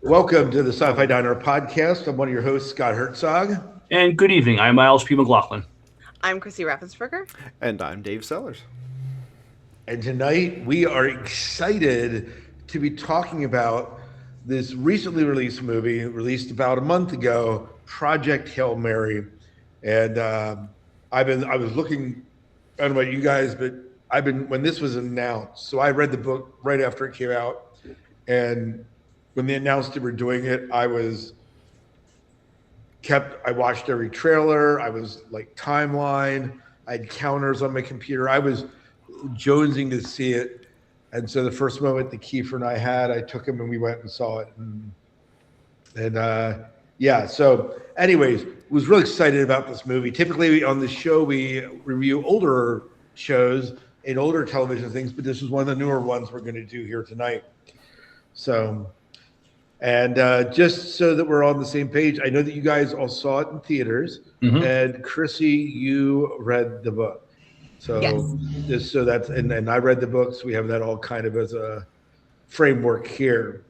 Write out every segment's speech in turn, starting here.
Welcome to the Sci-Fi Diner podcast. I'm one of your hosts, Scott Herzog. And good evening. I'm Miles P. McLaughlin. I'm Chrissy Raffensperger. And I'm Dave Sellers. And tonight we are excited to be talking about this recently released movie, released about a month ago, Project Hail Mary. And I was looking, I don't know about you guys, but when this was announced, so I read the book right after it came out. And when they announced they were doing it, I watched every trailer. I was like timeline. I had counters on my computer. I was jonesing to see it. And so the first moment that Kiefer and I had, I took him and we went and saw it. So anyways, was really excited about this movie. Typically on the show, we review older shows and older television things, but this is one of the newer ones we're going to do here tonight. So, and just so that we're on the same page, I know that you guys all saw it in theaters, and Chrissy, you read the book. So yes. And I read the books. We have that all kind of as a framework here.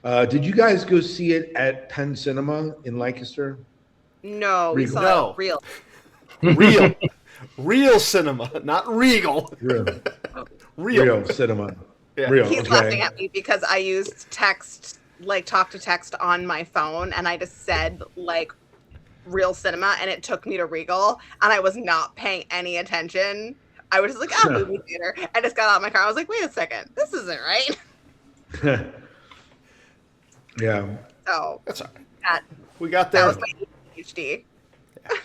Did you guys go see it at Penn Cinema in Lancaster? No, we saw it real. Real cinema, not Regal. Real cinema. Yeah. Real. He's laughing at me because I used talk to text on my phone, and I just said real cinema, and it took me to Regal, and I was not paying any attention. I was just like, movie theater. I just got out of my car. I was like, wait a second, this isn't right. Yeah. So that's all right. We got there. That was my PhD. Yeah.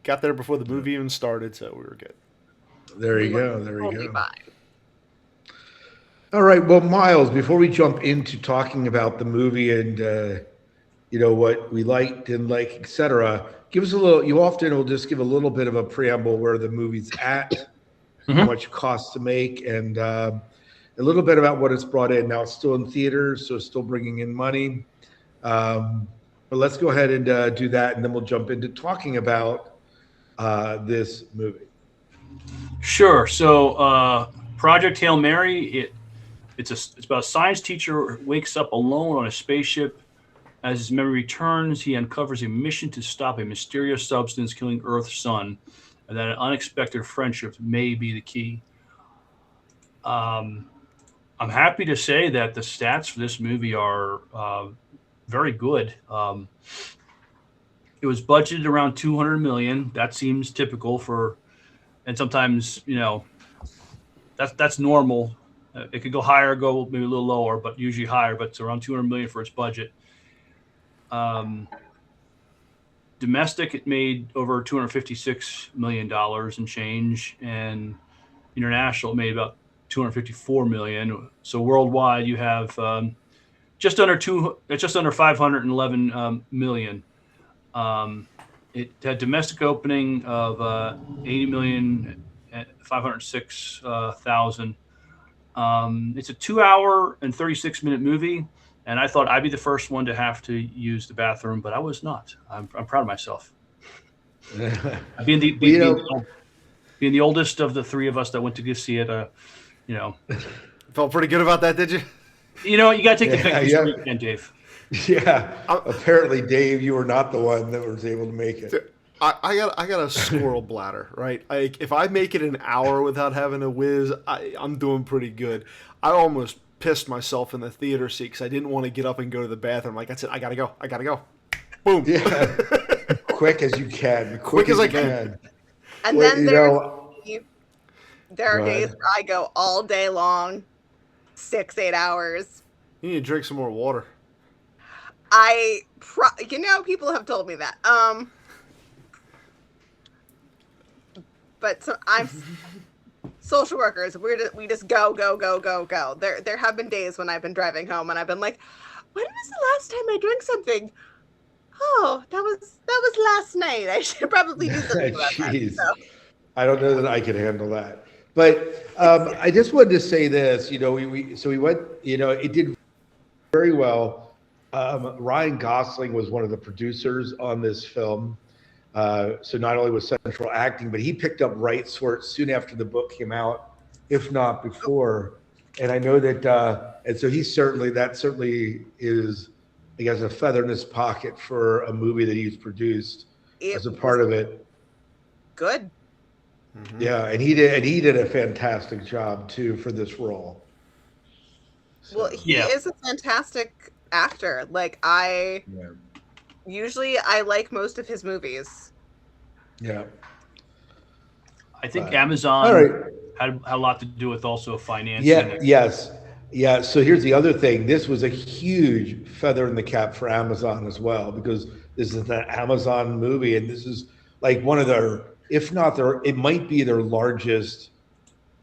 Got there before the movie even started, so we were good. There you go. Fine. All right. Well, Miles, before we jump into talking about the movie and what we liked, didn't like, etc., give us a little. You often will just give a little bit of a preamble where the movie's at, how much it costs to make, and a little bit about what it's brought in. Now it's still in theaters, so it's still bringing in money. But let's go ahead and do that, and then we'll jump into talking about this movie. Sure. So, Project Hail Mary. It's about a science teacher who wakes up alone on a spaceship. As his memory returns, he uncovers a mission to stop a mysterious substance killing Earth's sun, and that an unexpected friendship may be the key. I'm happy to say that the stats for this movie are very good. It was budgeted around $200 million. That seems typical and sometimes that's normal. It could go higher, go maybe a little lower, but usually higher. But it's around $200 million for its budget. Domestic, it made over $256 million and change, and international, it made about $254 million. So worldwide, you have just under 511 million. It had domestic opening of 80,506,000. It's a 2-hour and 36-minute movie, and I thought I'd be the first one to have to use the bathroom, but I was not. I'm proud of myself. Being the oldest of the three of us that went to go see it, Felt pretty good about that, did you? You got to take the pictures this weekend, Dave. Yeah. Apparently, Dave, you were not the one that was able to make it. I got a squirrel bladder, right? If I make it an hour without having a whiz, I'm doing pretty good. I almost pissed myself in the theater seat because I didn't want to get up and go to the bathroom. Like I said, I gotta go. Boom. Yeah. Quick as you can. Quick as I can. And then there are days where I go all day long, 6-8 hours. You need to drink some more water. People have told me that. But I'm social workers. We just go. There have been days when I've been driving home and I've been like, when was the last time I drank something? Oh, that was last night. I should probably do something about that. So. I don't know that I can handle that. But I just wanted to say this. We went. It did very well. Ryan Gosling was one of the producers on this film. So not only was central acting, but he picked up rights for it soon after the book came out, if not before. And I know that, and so that certainly is I guess, a feather in his pocket for a movie that he's produced It as a was part of it. good. Mhm. Yeah, and he did a fantastic job too for this role. Well, So he Yeah. is a fantastic actor. Like I yeah, usually I like most of his movies. yeah. I think But all Amazon right. had a lot to do with also financing. Yeah, yes. Yeah. So here's the other thing. This was a huge feather in the cap for Amazon as well, because this is an Amazon movie, and this is like one of their, if not their, it might be their largest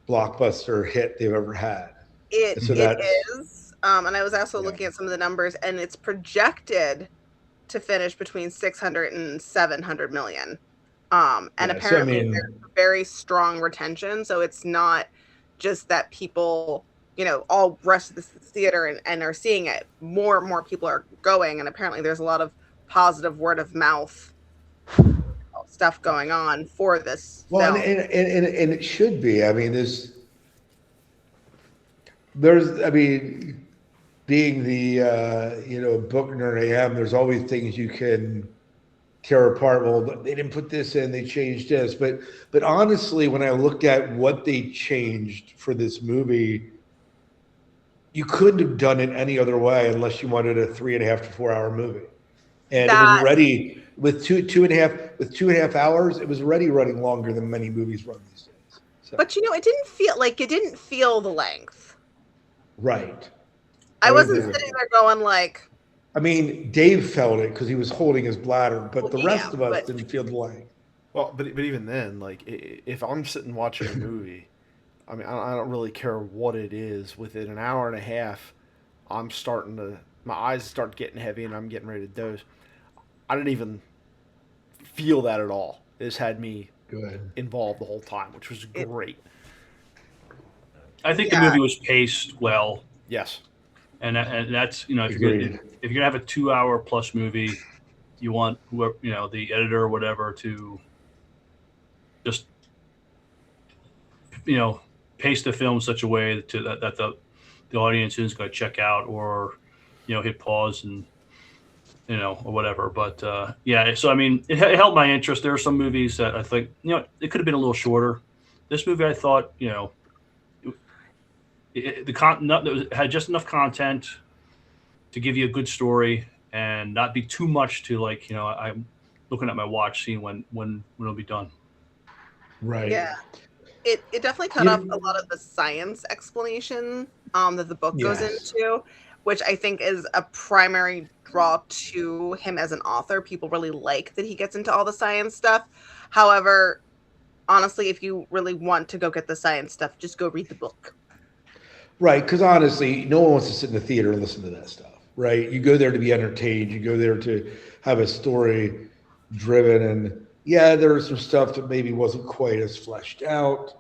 blockbuster hit they've ever had. It And so it that's is. And I was also yeah, looking at some of the numbers, and it's projected to finish between 600 and 700 million. And yeah. So I apparently mean, there's very strong retention, so it's not just that people, all rush to the theater and are seeing it. More and more people are going, and apparently there's a lot of positive word of mouth stuff going on for this well, film. and it should be. I mean, there's, I mean, being the book nerd I am, there's always things you can tear apart. Well, they didn't put this in, they changed this. But honestly, when I looked at what they changed for this movie, you couldn't have done it any other way unless you wanted a 3.5 to 4 hour movie. And it was That already with two and a half hours, it was already running longer than many movies run these days. So But it didn't feel the length. right. I I would wasn't agree with sitting you. there going like, I mean, Dave felt it because he was holding his bladder, but well, the yeah, rest of us but didn't feel the length. Well, but even then, like if I'm sitting watching a movie, I mean, I don't really care what it is. Within an hour and a half, I'm starting to my eyes start getting heavy and I'm getting ready to doze. I didn't even feel that at all. This had me Good. involved the whole time, which was it, great. I think the yeah, movie was paced well, Yes. and that's if you're Agreed. if you're gonna have a 2 hour plus movie, you want whoever the editor or whatever to just you know pace the film in such a way that the audience is going to check out or hit pause and or whatever. But yeah, so I mean, it held my interest. There are some movies that I think it could have been a little shorter. This movie, I thought, it had just enough content to give you a good story and not be too much to like I'm looking at my watch, seeing when it'll be done. Right. yeah. It definitely cut off a You, lot of the science explanation that the book goes yes. into, which I think is a primary draw to him as an author. People really like that he gets into all the science stuff. However, honestly, if you really want to go get the science stuff, just go read the book. Right. Because honestly, no one wants to sit in the theater and listen to that stuff. Right. You go there to be entertained. You go there to have a story driven. And yeah, there was some stuff that maybe wasn't quite as fleshed out.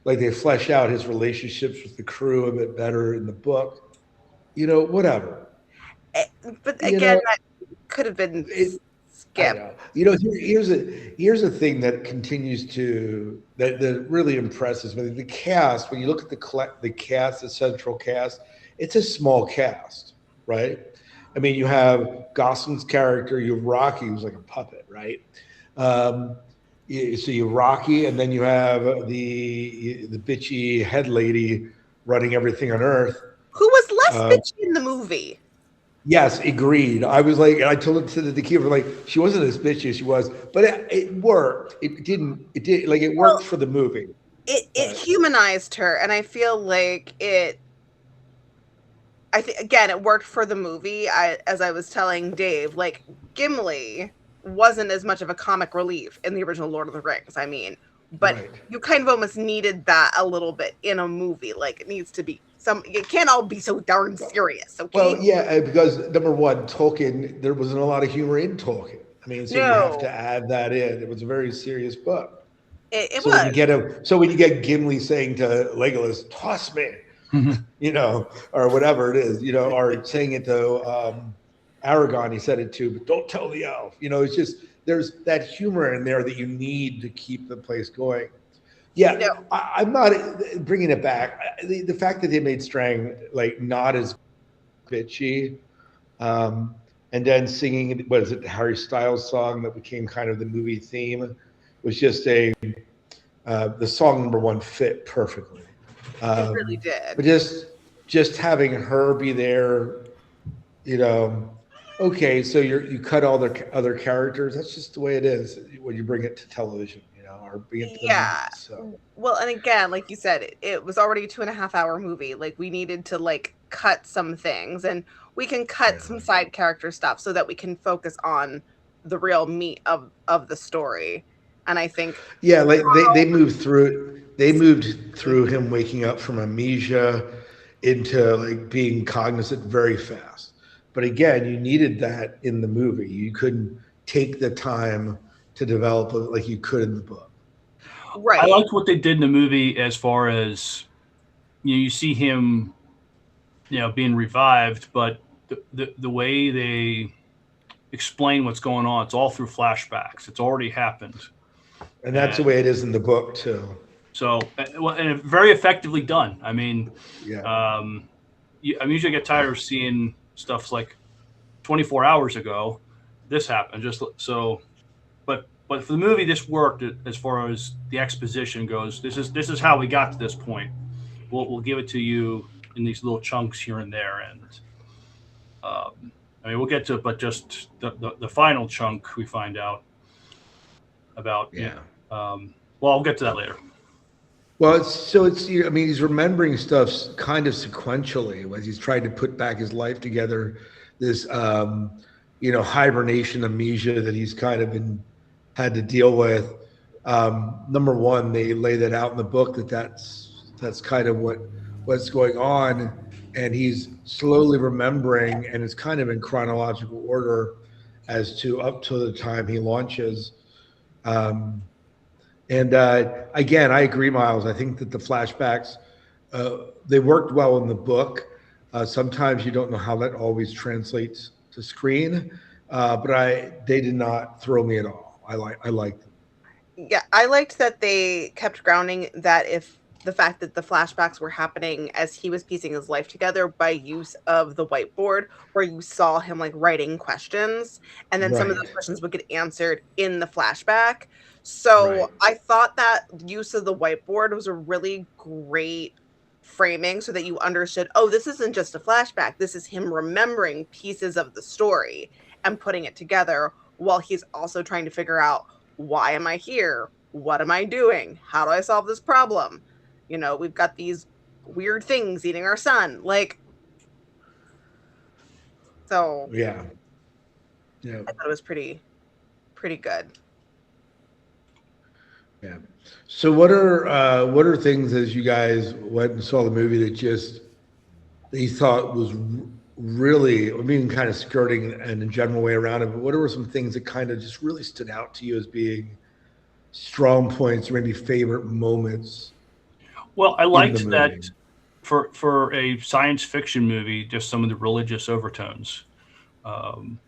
Like they flesh out his relationships with the crew a bit better in the book. Whatever. Eh, But You again, know, that could have been it, I skipped. know. Here's a thing that continues to that really impresses me. The cast, when you look at the cast, the central cast, it's a small cast, right? I mean, you have Gosling's character, you have Rocky, who's like a puppet, right? Um, so you have Rocky, and then you have the bitchy head lady running everything on Earth. Who was less Uh, bitchy in the movie? Yes, agreed. I was like, and I told it to the keeper, like, she wasn't as bitchy as she was, but it worked. It did, like, it worked Well, for the movie. it But humanized her, and I feel like I think again it worked for the movie. As I was telling Dave, like Gimli wasn't as much of a comic relief in the original Lord of the Rings. I mean, but right. you kind of almost needed that a little bit in a movie. Like it needs to be it can't all be so darn serious, Well, okay? yeah, because number one, Tolkien, there wasn't a lot of humor in Tolkien. I mean, so you have to No, add that in. It was a very serious book. it So when you was. get Gimli saying to Legolas, "Toss me," or whatever it is, or saying it to Aragon, he said it too, but don't tell the elf. It's just there's that humor in there that you need to keep the place going. You know, Yeah, I'm not bringing it back. The fact that they made Strang like not as bitchy And then singing, what is it, the Harry Styles song that became kind of the movie theme, was just the song number one fit perfectly. It really But did. just having her be there, you know, okay, so you cut all the other characters. That's just the way it is when you bring it to television, or bring it to the movies. Yeah. So Well, and again, like you said, it was already a 2.5 hour movie. Like we needed to like cut some things, and we can cut yeah, some side character stuff so that we can focus on the real meat of the story. And I think yeah, like they moved through him waking up from amnesia into like being cognizant very fast. But again, you needed that in the movie. You couldn't take the time to develop it like you could in the book. I right. liked what they did in the movie as far as you see him being revived, but the way they explain what's going on, it's all through flashbacks. It's already happened, And that's the and way it is in the book too. so and very effectively done. I mean, Yeah. I usually get tired of seeing stuff like 24 hours ago. This happened just so, but for the movie, this worked as far as the exposition goes. This is how we got to this point. We'll give it to you in these little chunks here and there, and I mean we'll get to it, but just the final chunk we find out about. Yeah. Well, I'll get to that later. Well, I mean, he's remembering stuff kind of sequentially as he's trying to put back his life together. This, hibernation amnesia that he's kind of had to deal with. Number one, they lay that out in the book that's kind of what's going on, and he's slowly remembering, and it's kind of in chronological order as to up to the time he launches. Um, and again, I agree, Miles. I think that the flashbacks they worked well in the book. Sometimes you don't know how that always translates to screen, but they did not throw me at all. I liked them. Yeah, I liked that they kept grounding that if the fact that the flashbacks were happening as he was piecing his life together by use of the whiteboard, where you saw him like writing questions, and then some of those Right, questions would get answered in the flashback. So right. I thought that use of the whiteboard was a really great framing so that you understood, oh, this isn't just a flashback. This is him remembering pieces of the story and putting it together while he's also trying to figure out, why am I here? What am I doing? How do I solve this problem? We've got these weird things eating our son. Like, so Yeah, yeah, I thought it was pretty good. yeah. So what are things as you guys went and saw the movie that you thought was really, I mean, kind of skirting and in general way around it, but what were some things that kind of just really stood out to you as being strong points or maybe favorite moments Well, I in the liked that movie? for a science fiction movie, just some of the religious overtones. Um,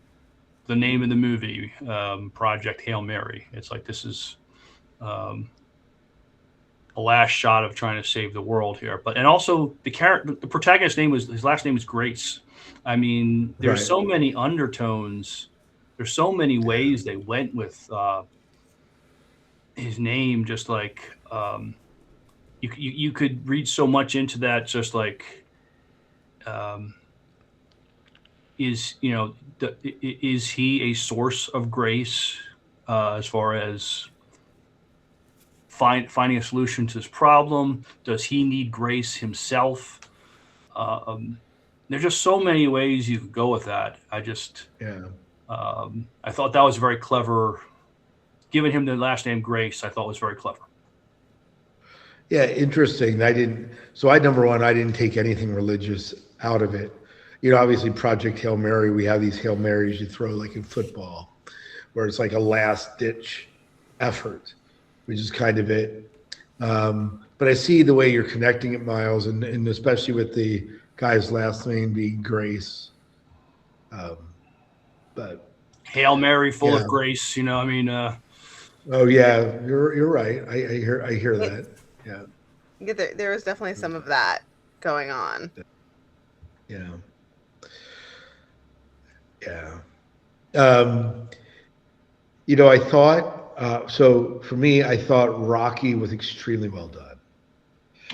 the name of the movie, Project Hail Mary. It's like this is um, a last shot of trying to save the world here. But and also the protagonist's name was his last name is Grace. I mean, there's Right. so many undertones. There's so many ways they went with his name. Just like you could read so much into that. Just like um, is he a source of grace as far as finding a solution to this problem? Does he need grace himself? Um, there's just so many ways you could go with that. Yeah. I thought that was very clever. Giving him the last name Grace, I thought was very clever. Yeah, interesting. So number one, I didn't take anything religious out of it. Obviously Project Hail Mary, we have these Hail Marys you throw like in football, where it's like a last ditch effort, which is kind of it. But I see the way you're connecting it, Miles, and especially with the guy's last name being Grace. Um, but Hail Mary, full yeah. of grace. I mean, Oh yeah, you're right. I hear It, that. Yeah. yeah, there was definitely some of that going on. Yeah. Yeah. Um, I thought so. For me, I thought Rocky was extremely well done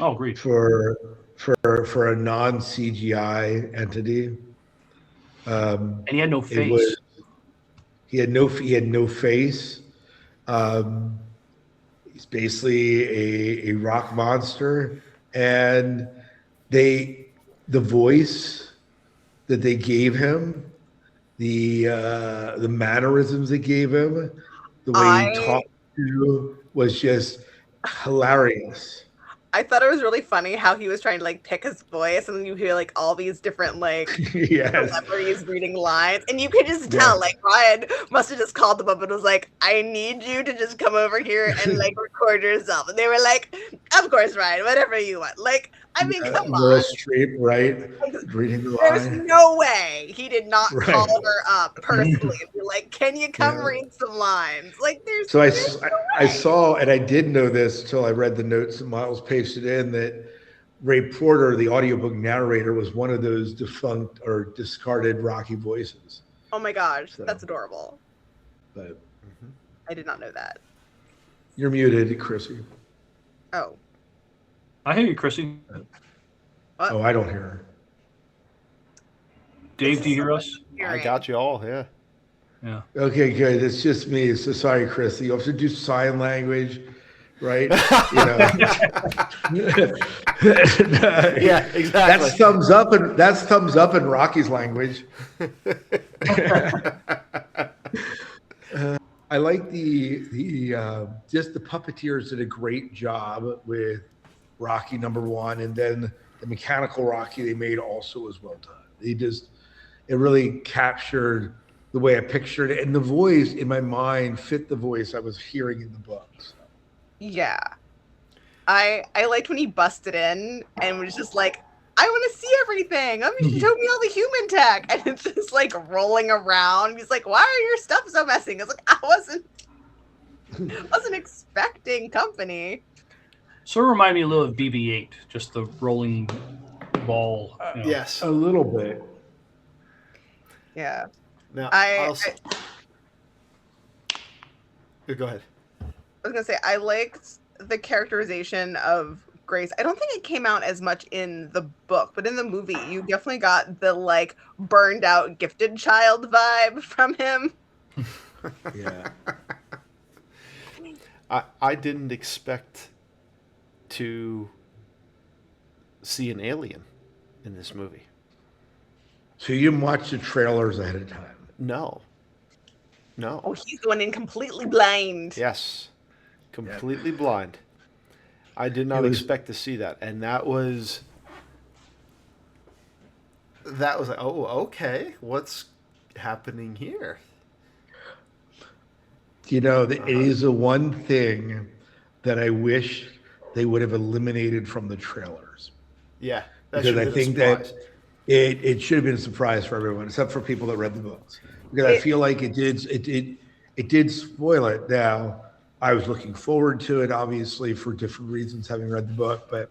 Oh, agreed. for for a non CGI entity. Um, And he had no it was face. he had no face. Um, he's basically a rock monster, and they the voice that they gave him, the mannerisms they gave him, the way he I talked to was just hilarious. I thought it was really funny how he was trying to like pick his voice, and then you hear like all these different like Yes, celebrities reading lines, and you could just tell yes. like Ryan must have just called them up and was like, "I need you to just come over here and like record yourself," and they were like, "Of course, Ryan, whatever you want." Like, I mean, come Meryl on. Streep, right? Like, Reading the there's line. no way he did not call Right. her up personally and be like, "Can you come Yeah. read some lines?" Like, So there's I no way. saw, and I did know this until I read the notes that Miles pasted in, that Ray Porter, the audiobook narrator, was one of those defunct or discarded Rocky voices. Oh my gosh, So, that's adorable. but I did not know that. you're muted, Chrissy. Oh, I hear you, Chrissy. what? Oh, I don't hear her. Dave, do you hear us? I got you all. Yeah. Yeah. Okay, good. It's just me. So sorry, Chrissy. You have to do sign language, right? Yeah, exactly. That's thumbs up, and that's thumbs up in Rocky's language. I like the just the puppeteers did a great job with Rocky #1, and then the mechanical Rocky they made also was well done. It really captured the way I pictured it, and the voice in my mind fit the voice I was hearing in the books. Yeah. I liked when he busted in and was just like, I want to see everything. I mean, show me all the human tech. And it's just like rolling around. He's like, why are your stuff so messy? I was like, wasn't expecting company. Sort of remind me a little of BB-8, just the rolling ball. Yes. A little bit. Yeah. Now, go ahead. I was gonna say I liked the characterization of Grace. I don't think it came out as much in the book, but in the movie, you definitely got the like burned out gifted child vibe from him. Yeah. I didn't expect to see an alien in this movie. So you didn't watch the trailers ahead of time? No. Oh, he's going in completely blind. Yes. Completely blind. I did not expect to see that. And that was like, oh, okay. What's happening here? It is the one thing that I wish they would have eliminated from the trailers. Yeah. Because I think that it should have been a surprise for everyone, except for people that read the books. Because I feel like it did spoil it. Now, I was looking forward to it, obviously, for different reasons, having read the book. But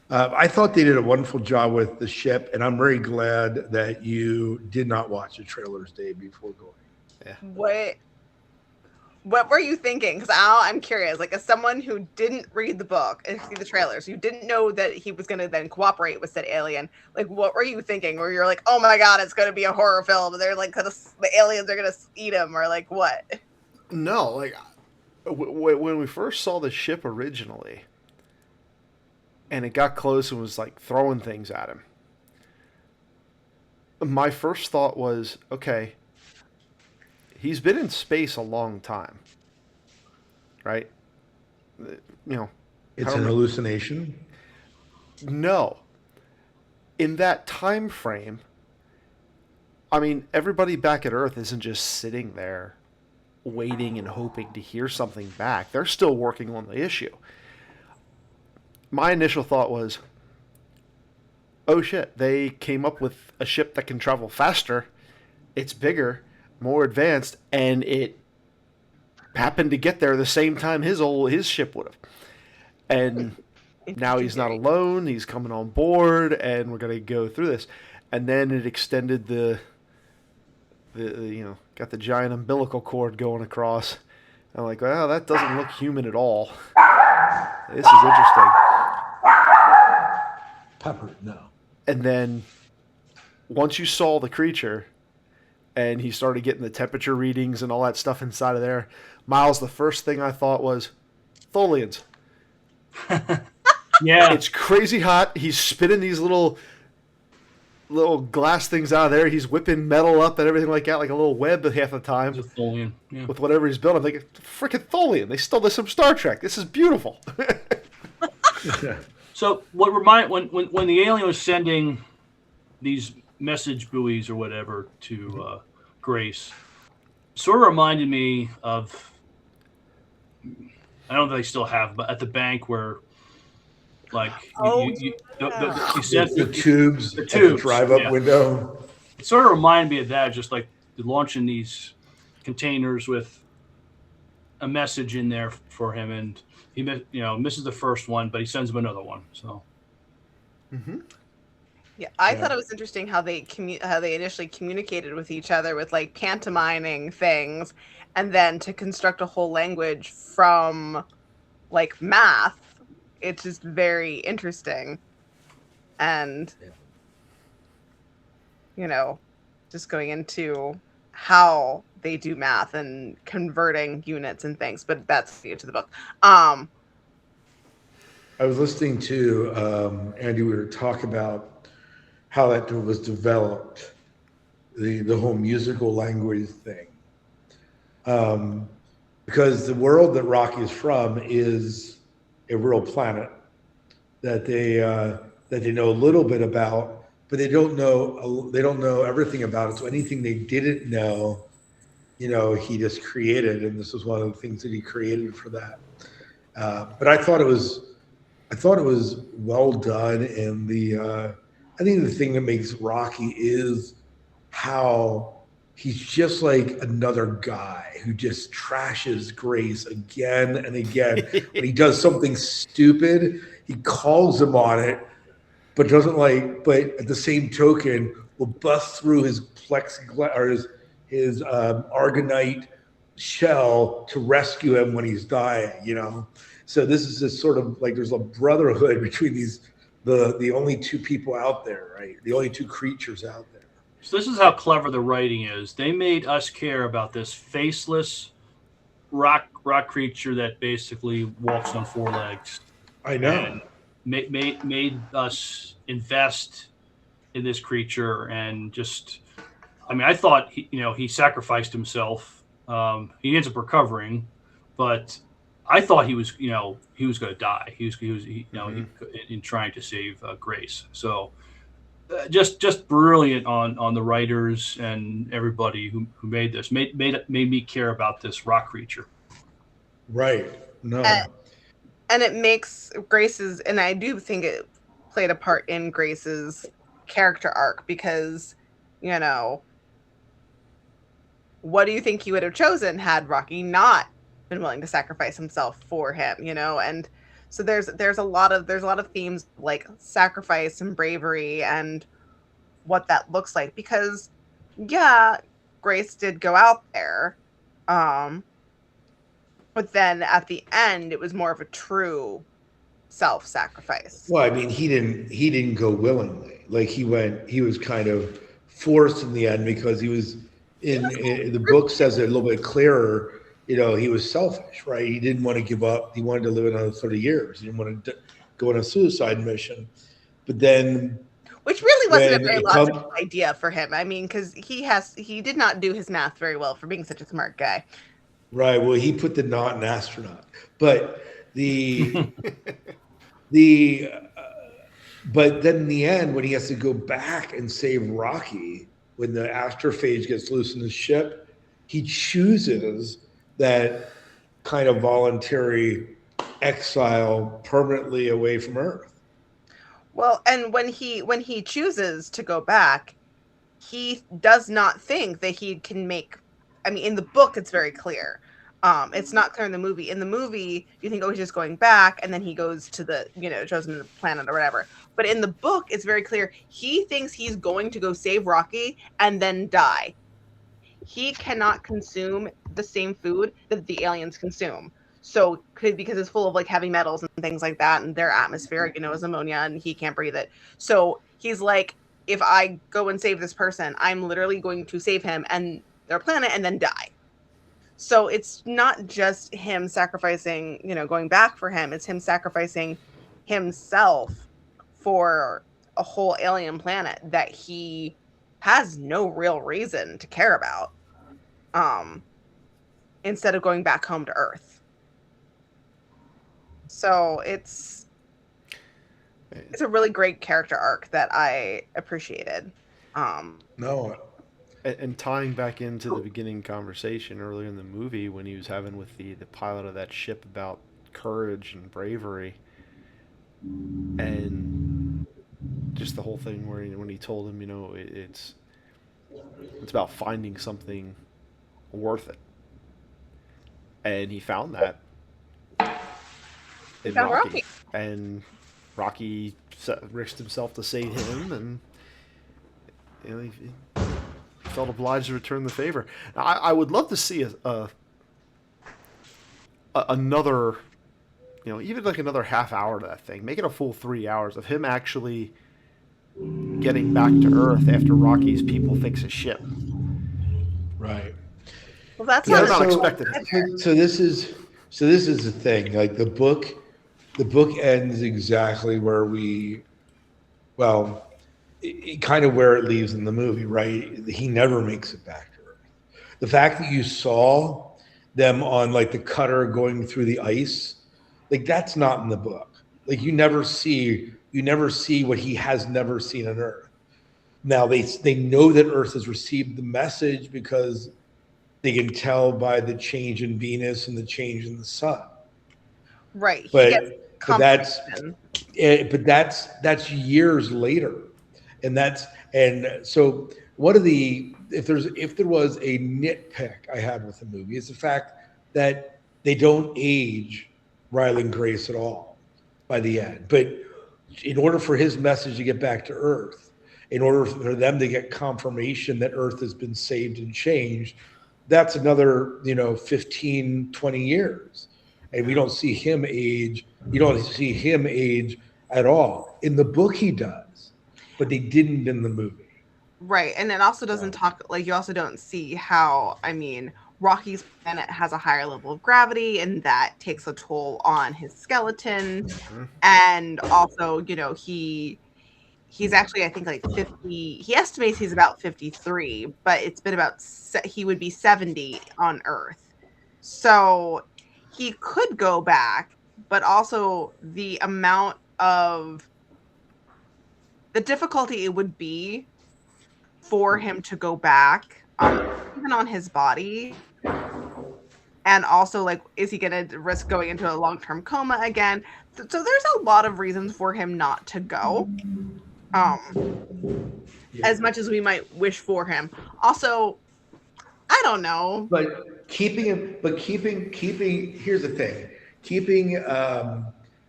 I thought they did a wonderful job with the ship, and I'm very glad that you did not watch the trailers, Dave, before going. Yeah. What were you thinking? Because I'm curious. Like, as someone who didn't read the book and see the trailers, you didn't know that he was going to then cooperate with said alien. Like, what were you thinking? Where you're like, oh my god, it's going to be a horror film. They're like, the aliens are going to eat him, or like what? No, like when we first saw the ship originally, and it got close and was like throwing things at him, my first thought was, okay, he's been in space a long time, right? It's an hallucination? No. In that time frame, I mean, everybody back at Earth isn't just sitting there waiting and hoping to hear something back. They're still working on the issue. My initial thought was, oh shit, they came up with a ship that can travel faster. It's bigger, more advanced, and it happened to get there the same time his ship would have. And now he's not alone. He's coming on board, and we're gonna go through this. And then it extended the got the giant umbilical cord going across. I'm like, wow, that doesn't look human at all. This is interesting. Pepper, no. And then once you saw the creature and he started getting the temperature readings and all that stuff inside of there, Miles, the first thing I thought was Tholians. Yeah. It's crazy hot. He's spinning these little glass things out of there. He's whipping metal up and everything like that, like a little web half the time. It's a Tholian. Yeah. With whatever he's building. I'm thinking, freaking Tholian. They stole this from Star Trek. This is beautiful. So when the alien was sending these message buoys or whatever to Grace, sort of reminded me of, I don't know if they still have, but at the bank where, like, you sent the tubes, the drive-up window. It sort of reminded me of that, just like launching these containers with a message in there for him, and he misses the first one, but he sends him another one. So, Yeah, I thought it was interesting how they initially communicated with each other with like pantomiming things, and then to construct a whole language from like math. It's just very interesting, and just going into how they do math and converting units and things. But that's new to the book. I was listening to Andy Weir talk about how that was developed, the whole musical language thing. Because the world that Rocky is from is a real planet that they know a little bit about, but they don't know everything about it. So anything they didn't know, he just created, and this was one of the things that he created for that. But I thought it was well done, and I think the thing that makes Rocky is how he's just like another guy who just trashes Grace again and again. When he does something stupid, he calls him on it, but but at the same token will bust through his plexiglass or his argonite shell to rescue him when he's dying, So this is this sort of like there's a brotherhood between the only two people out there, right? The only two creatures out there. So this is how clever the writing is. They made us care about this faceless rock creature that basically walks on four legs. I know. And made us invest in this creature, and just, I thought he sacrificed himself. He ends up recovering, but I thought he was going to die. He was in trying to save Grace. So. Just brilliant on the writers and everybody who made this made me care about this rock creature. Right. No. And it makes Grace's, and I do think it played a part in Grace's character arc, because what do you think he would have chosen had Rocky not been willing to sacrifice himself for him? And so there's a lot of themes like sacrifice and bravery and what that looks like, because Grace did go out there, but then at the end it was more of a true self-sacrifice. Well, he didn't go willingly. Like he was kind of forced in the end, because he was in the book says it a little bit clearer. He was selfish, right? He didn't want to give up. He wanted to live another 30 years. He didn't want to go on a suicide mission. But then, which really wasn't a very logical idea for him. Because he did not do his math very well for being such a smart guy. Right. Well, he put the not an astronaut, but but then in the end, when he has to go back and save Rocky, when the astrophage gets loose in the ship, he chooses that kind of voluntary exile permanently away from Earth. Well, and when he chooses to go back, he does not think that he can make. In the book, it's very clear. It's not clear in the movie. In the movie, you think, he's just going back, and then he goes to the chosen planet or whatever. But in the book, it's very clear. He thinks he's going to go save Rocky and then die. he cannot consume the same food that the aliens consume. So because it's full of like heavy metals and things like that, and their atmosphere, is ammonia, and he can't breathe it. So he's like, if I go and save this person, I'm literally going to save him and their planet and then die. So it's not just him sacrificing, going back for him. It's him sacrificing himself for a whole alien planet that he has no real reason to care about. Instead of going back home to Earth. So it's a really great character arc that I appreciated. No, And tying back into the beginning conversation earlier in the movie when he was having with the pilot of that ship about courage and bravery, and just the whole thing where when he told him, it's about finding something worth it, and he found that in Rocky, and Rocky risked himself to save him, and he felt obliged to return the favor. Now, I would love to see another, even like another half hour to that thing. Make it a full 3 hours of him actually getting back to Earth after Rocky's people fix his ship. right. Well, that's They're not not expecting it. So this is the thing. Like the book ends exactly where kind of where it leaves in the movie, right? He never makes it back to Earth. The fact that you saw them on like the cutter going through the ice, like that's not in the book. Like you never see what he has never seen on Earth. Now they know that Earth has received the message because they can tell by the change in Venus and the change in the sun. right. But that's years later. And so one of if there was a nitpick I had with the movie is the fact that they don't age Ryland Grace at all by the end. But in order for his message to get back to Earth, in order for them to get confirmation that Earth has been saved and changed, that's another 15, 20 years. And we don't see him age. You don't see him age at all. In the book he does, but they didn't in the movie. Right. And it also doesn't talk, like, you also don't see how, Rocky's planet has a higher level of gravity, and that takes a toll on his skeleton. Mhm. And also, he's actually, I think, like 50. He estimates he's about 53, but it's been he would be 70 on Earth. So he could go back, but also the amount of the difficulty it would be for him to go back, even on his body. And also, like, is he going to risk going into a long-term coma again? So there's a lot of reasons for him not to go. As much as we might wish for him. Also, I don't know. But keeping here's the thing. Keeping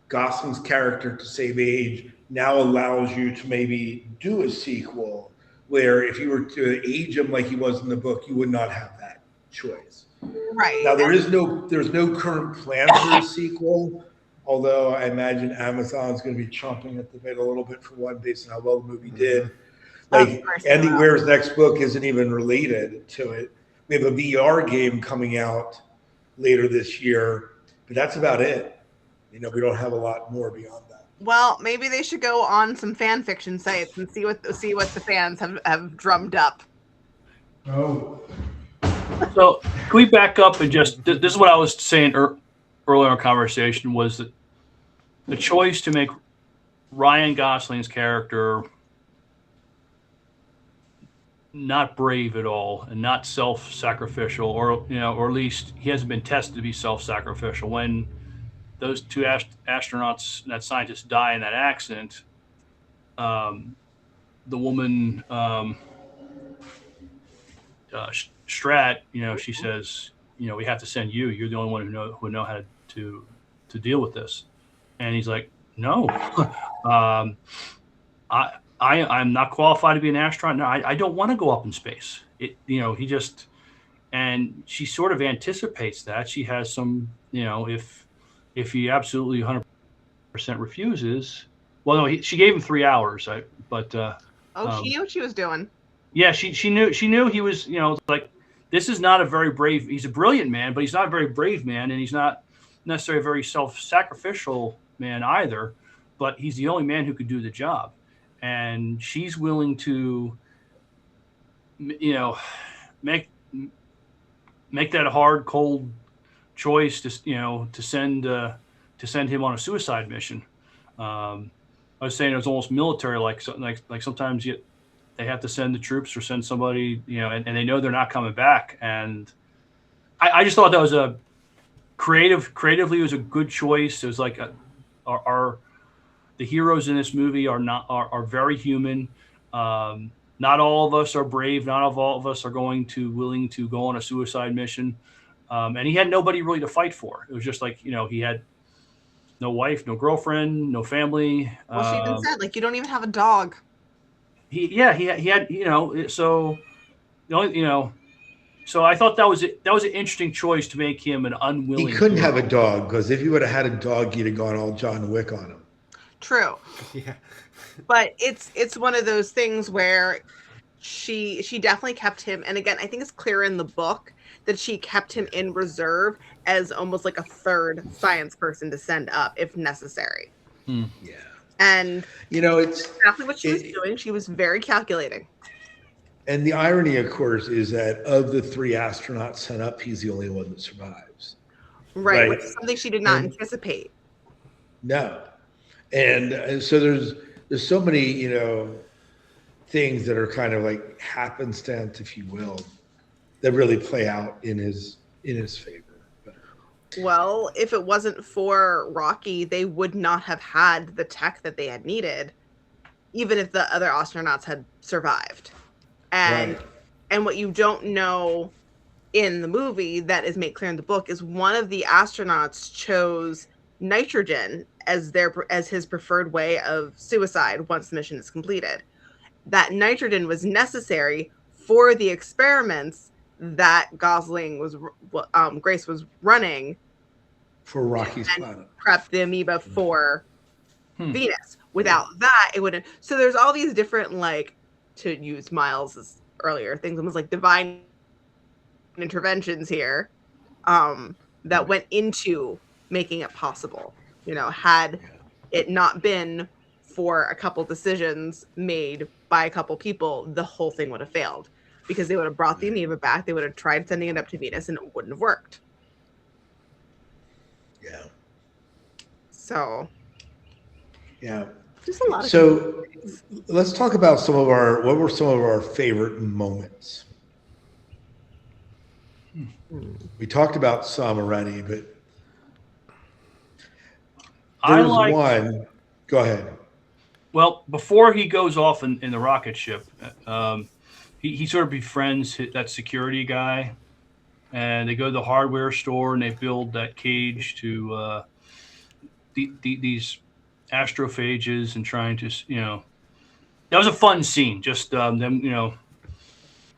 Gosling's character to save age now allows you to maybe do a sequel where if you were to age him like he was in the book, you would not have that choice. Right. Now there's no current plan for a sequel, although I imagine Amazon's going to be chomping at the bit a little bit for one based on how well the movie did. Like Andy Weir's next book isn't even related to it. We have a VR game coming out later this year, but that's about it. We don't have a lot more beyond that. Well, maybe they should go on some fan fiction sites and see what the fans have drummed up. Oh. So can we back up and this is what I was saying earlier in our conversation, was that the choice to make Ryan Gosling's character not brave at all and not self-sacrificial, or at least he hasn't been tested to be self-sacrificial. When those two astronauts, that scientist, die in that accident, the woman, Strat, she says, we have to send you. You're the only one who know how to deal with this. And he's like, no, I'm not qualified to be an astronaut. No, I don't want to go up in space. He just, and she sort of anticipates that. She has some, if he absolutely 100% refuses, well, no, she gave him 3 hours. She knew what she was doing. Yeah, she knew he was, like, this is not a very brave. He's a brilliant man, but he's not a very brave man, and he's not necessarily a very self-sacrificial man either. But he's the only man who could do the job, and she's willing to, make that hard, cold choice to send him on a suicide mission. I was saying it was almost military, like sometimes they have to send the troops or send somebody, and they know they're not coming back. And I just thought that was a creatively, it was a good choice. It was like the heroes in this movie are very human. Not all of us are brave. Not all of us are willing to go on a suicide mission. And he had nobody really to fight for. It was just like, he had no wife, no girlfriend, no family. Well, she even said, like, you don't even have a dog. He had, so the only, so I thought that was an interesting choice to make him an unwilling. He couldn't hero. have a dog, because if he would have had a dog, he'd have gone all John Wick on him. True. Yeah. But it's one of those things where she definitely kept him, and again, I think it's clear in the book that she kept him in reserve as almost like a third science person to send up if necessary. Yeah. And it's exactly what she was doing. She was very calculating. And the irony, of course, is that of the 3 astronauts sent up, he's the only one that survives. Right. Which is something she did not anticipate. No. And so there's so many, things that are kind of like happenstance, if you will, that really play out in his favor. Well, if it wasn't for Rocky, they would not have had the tech that they had needed, even if the other astronauts had survived. And what you don't know in the movie that is made clear in the book is one of the astronauts chose nitrogen as his preferred way of suicide once the mission is completed. That nitrogen was necessary for the experiments that Grace was running for Rocky's planet. Prep the amoeba for Venus. Without that, it wouldn't. So there's all these different, like, to use Miles' earlier things, almost like divine interventions here, that went into making it possible. Had it not been for a couple decisions made by a couple people, the whole thing would have failed, because they would have brought the amoeba back. They would have tried sending it up to Venus, and it wouldn't have worked. Yeah. So. Yeah. Just a lot of. So let's talk about what were some of our favorite moments. We talked about some already, but there was one. Go ahead. Well, before he goes off in the rocket ship, he sort of befriends that security guy, and they go to the hardware store and they build that cage to these astrophages, and trying to, that was a fun scene. Just them,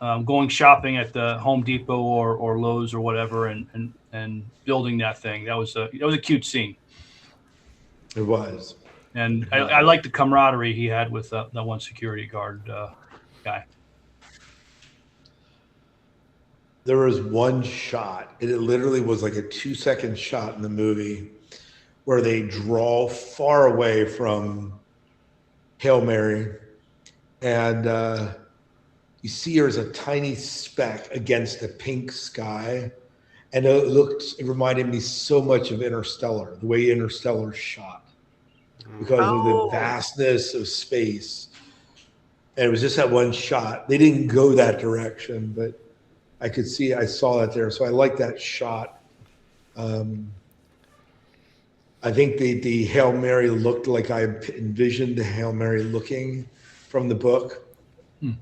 going shopping at the Home Depot or Lowe's or whatever, and building that thing. That was a cute scene. It was. And I like the camaraderie he had with that one security guard guy. There was one shot, and it literally was like a 2-second shot in the movie where they draw far away from Hail Mary, and you see her as a tiny speck against a pink sky. And it reminded me so much of Interstellar, the way Interstellar shot, because of the vastness of space. And it was just that one shot. They didn't go that direction, but I saw that there. So I like that shot. I think the Hail Mary looked like I envisioned the Hail Mary looking from the book. And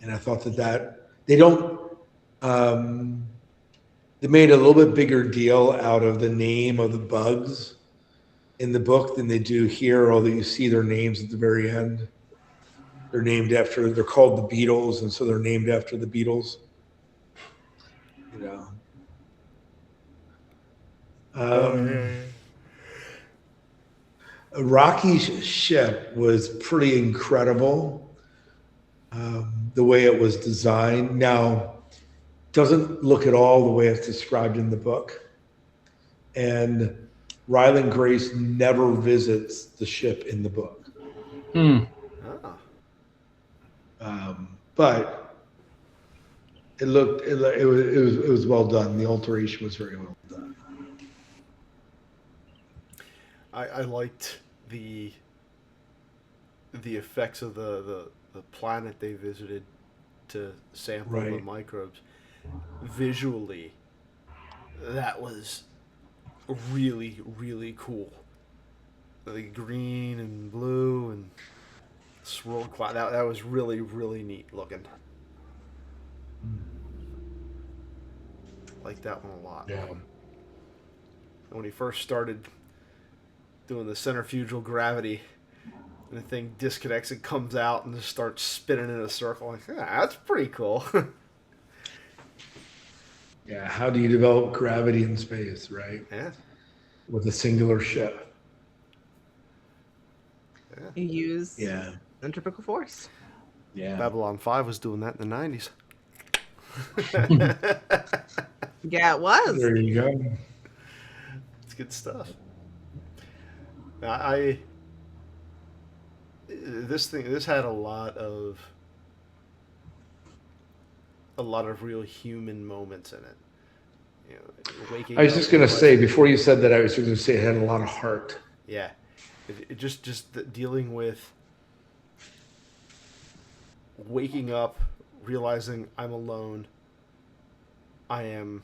I thought that they made a little bit bigger deal out of the name of the bugs in the book than they do here, although you see their names at the very end. They're called the Beatles, and so they're named after the Beatles. You know. Yeah. Rocky's ship was pretty incredible. The way it was designed. Now, doesn't look at all the way it's described in the book. And Ryland Grace never visits the ship in the book. Hmm. Ah. But it was well done. The alteration was very well done. I liked the effects of the planet they visited to sample the Right. microbes. Visually, that was really, really cool. The green and blue and swirled cloud. That was really, really neat looking. Like that one a lot. Yeah. When he first started doing the centrifugal gravity, and the thing disconnects and comes out and just starts spinning in a circle. Like, that's pretty cool. Yeah. How do you develop gravity in space, right? Yeah. With a singular ship. You use Yeah. centrifugal force. Yeah. Babylon 5 was doing that in the 90s. Yeah, it was. There you go. It's good stuff. I this had a lot of real human moments in it. You know, waking I was up just going to and say, before you said that, I was going to say it had a lot of heart. yeah, it just dealing with waking up, realizing I'm alone. I am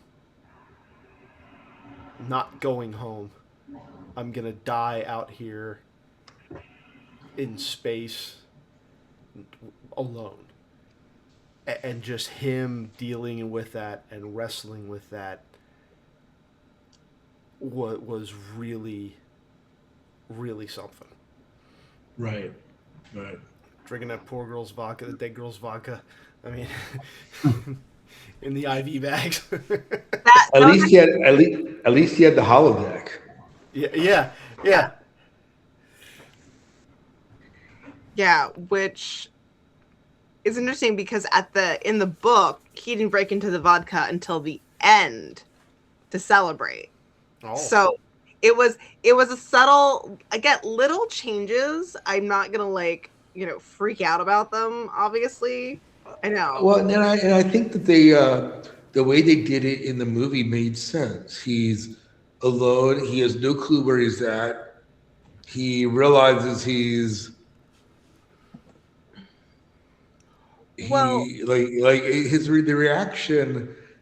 not going home. I'm gonna die out here in space alone. And just him dealing with that and wrestling with that was really, really something. Right. Right. Drinking that poor girl's vodka, the dead girl's vodka. I mean, in the IV bags. That At was least he had at least he had the holodeck. yeah. Yeah, which is interesting because in the book, he didn't break into the vodka until the end to celebrate. Oh. So it was a subtle, again, little changes. I'm not gonna freak out about them, obviously. I know. Well, and I think that the way they did it in the movie made sense. He's alone. He has no clue where he's at. He realizes Well, like the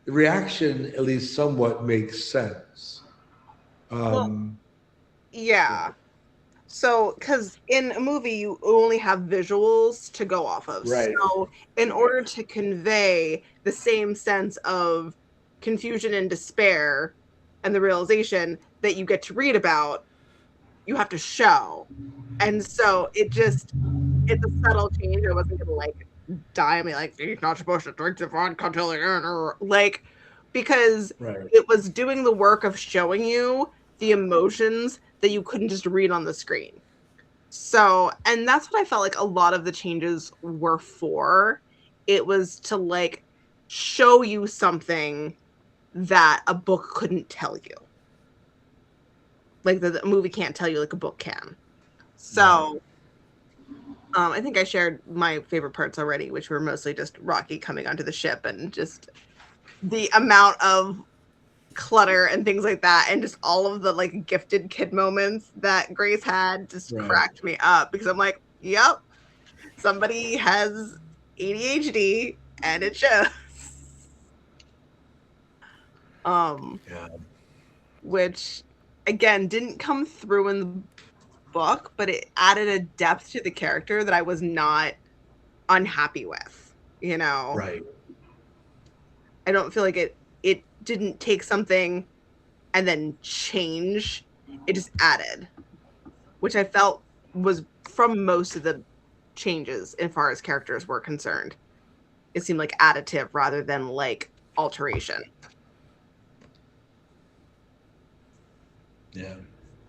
reaction at least somewhat makes sense. Um, yeah. So, because in a movie, you only have visuals to go off of. Right. So, in order to convey the same sense of confusion and despair and the realization that you get to read about, you have to show. And so, it's a subtle change. I wasn't going to die and be like, you're not supposed to drink the vodka until the end, or because right. it was doing the work of showing you the emotions that you couldn't just read on the screen. So, and that's what I felt like a lot of the changes were for. It was to show you something that a book couldn't tell you. Like the movie can't tell you like a book can. So, I think I shared my favorite parts already, which were mostly just Rocky coming onto the ship and just the amount of clutter and things like that, and just all of the gifted kid moments that Grace had just cracked me up, because I'm like, yep, somebody has ADHD and it shows. Which again didn't come through in the book, but it added a depth to the character that I was not unhappy with. Right. I don't feel like it didn't take something and then change. It just added, which I felt was from most of the changes as far as characters were concerned. It seemed like additive rather than alteration. Yeah.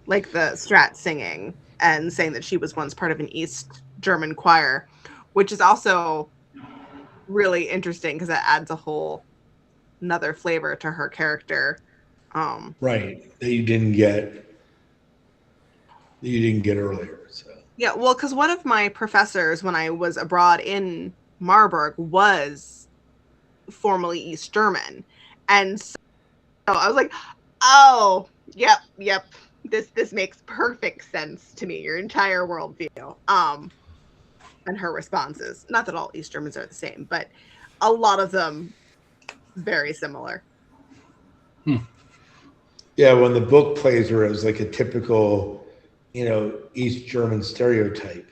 like the Strat singing and saying that she was once part of an East German choir, which is also really interesting because it adds a whole another flavor to her character. Right. That you didn't get earlier. So Yeah, well, because one of my professors when I was abroad in Marburg was formerly East German. And so I was like, oh, yep. This makes perfect sense to me, your entire worldview. And her responses. Not that all East Germans are the same, but a lot of them very similar. yeah, when the book plays her as like a typical, East German stereotype,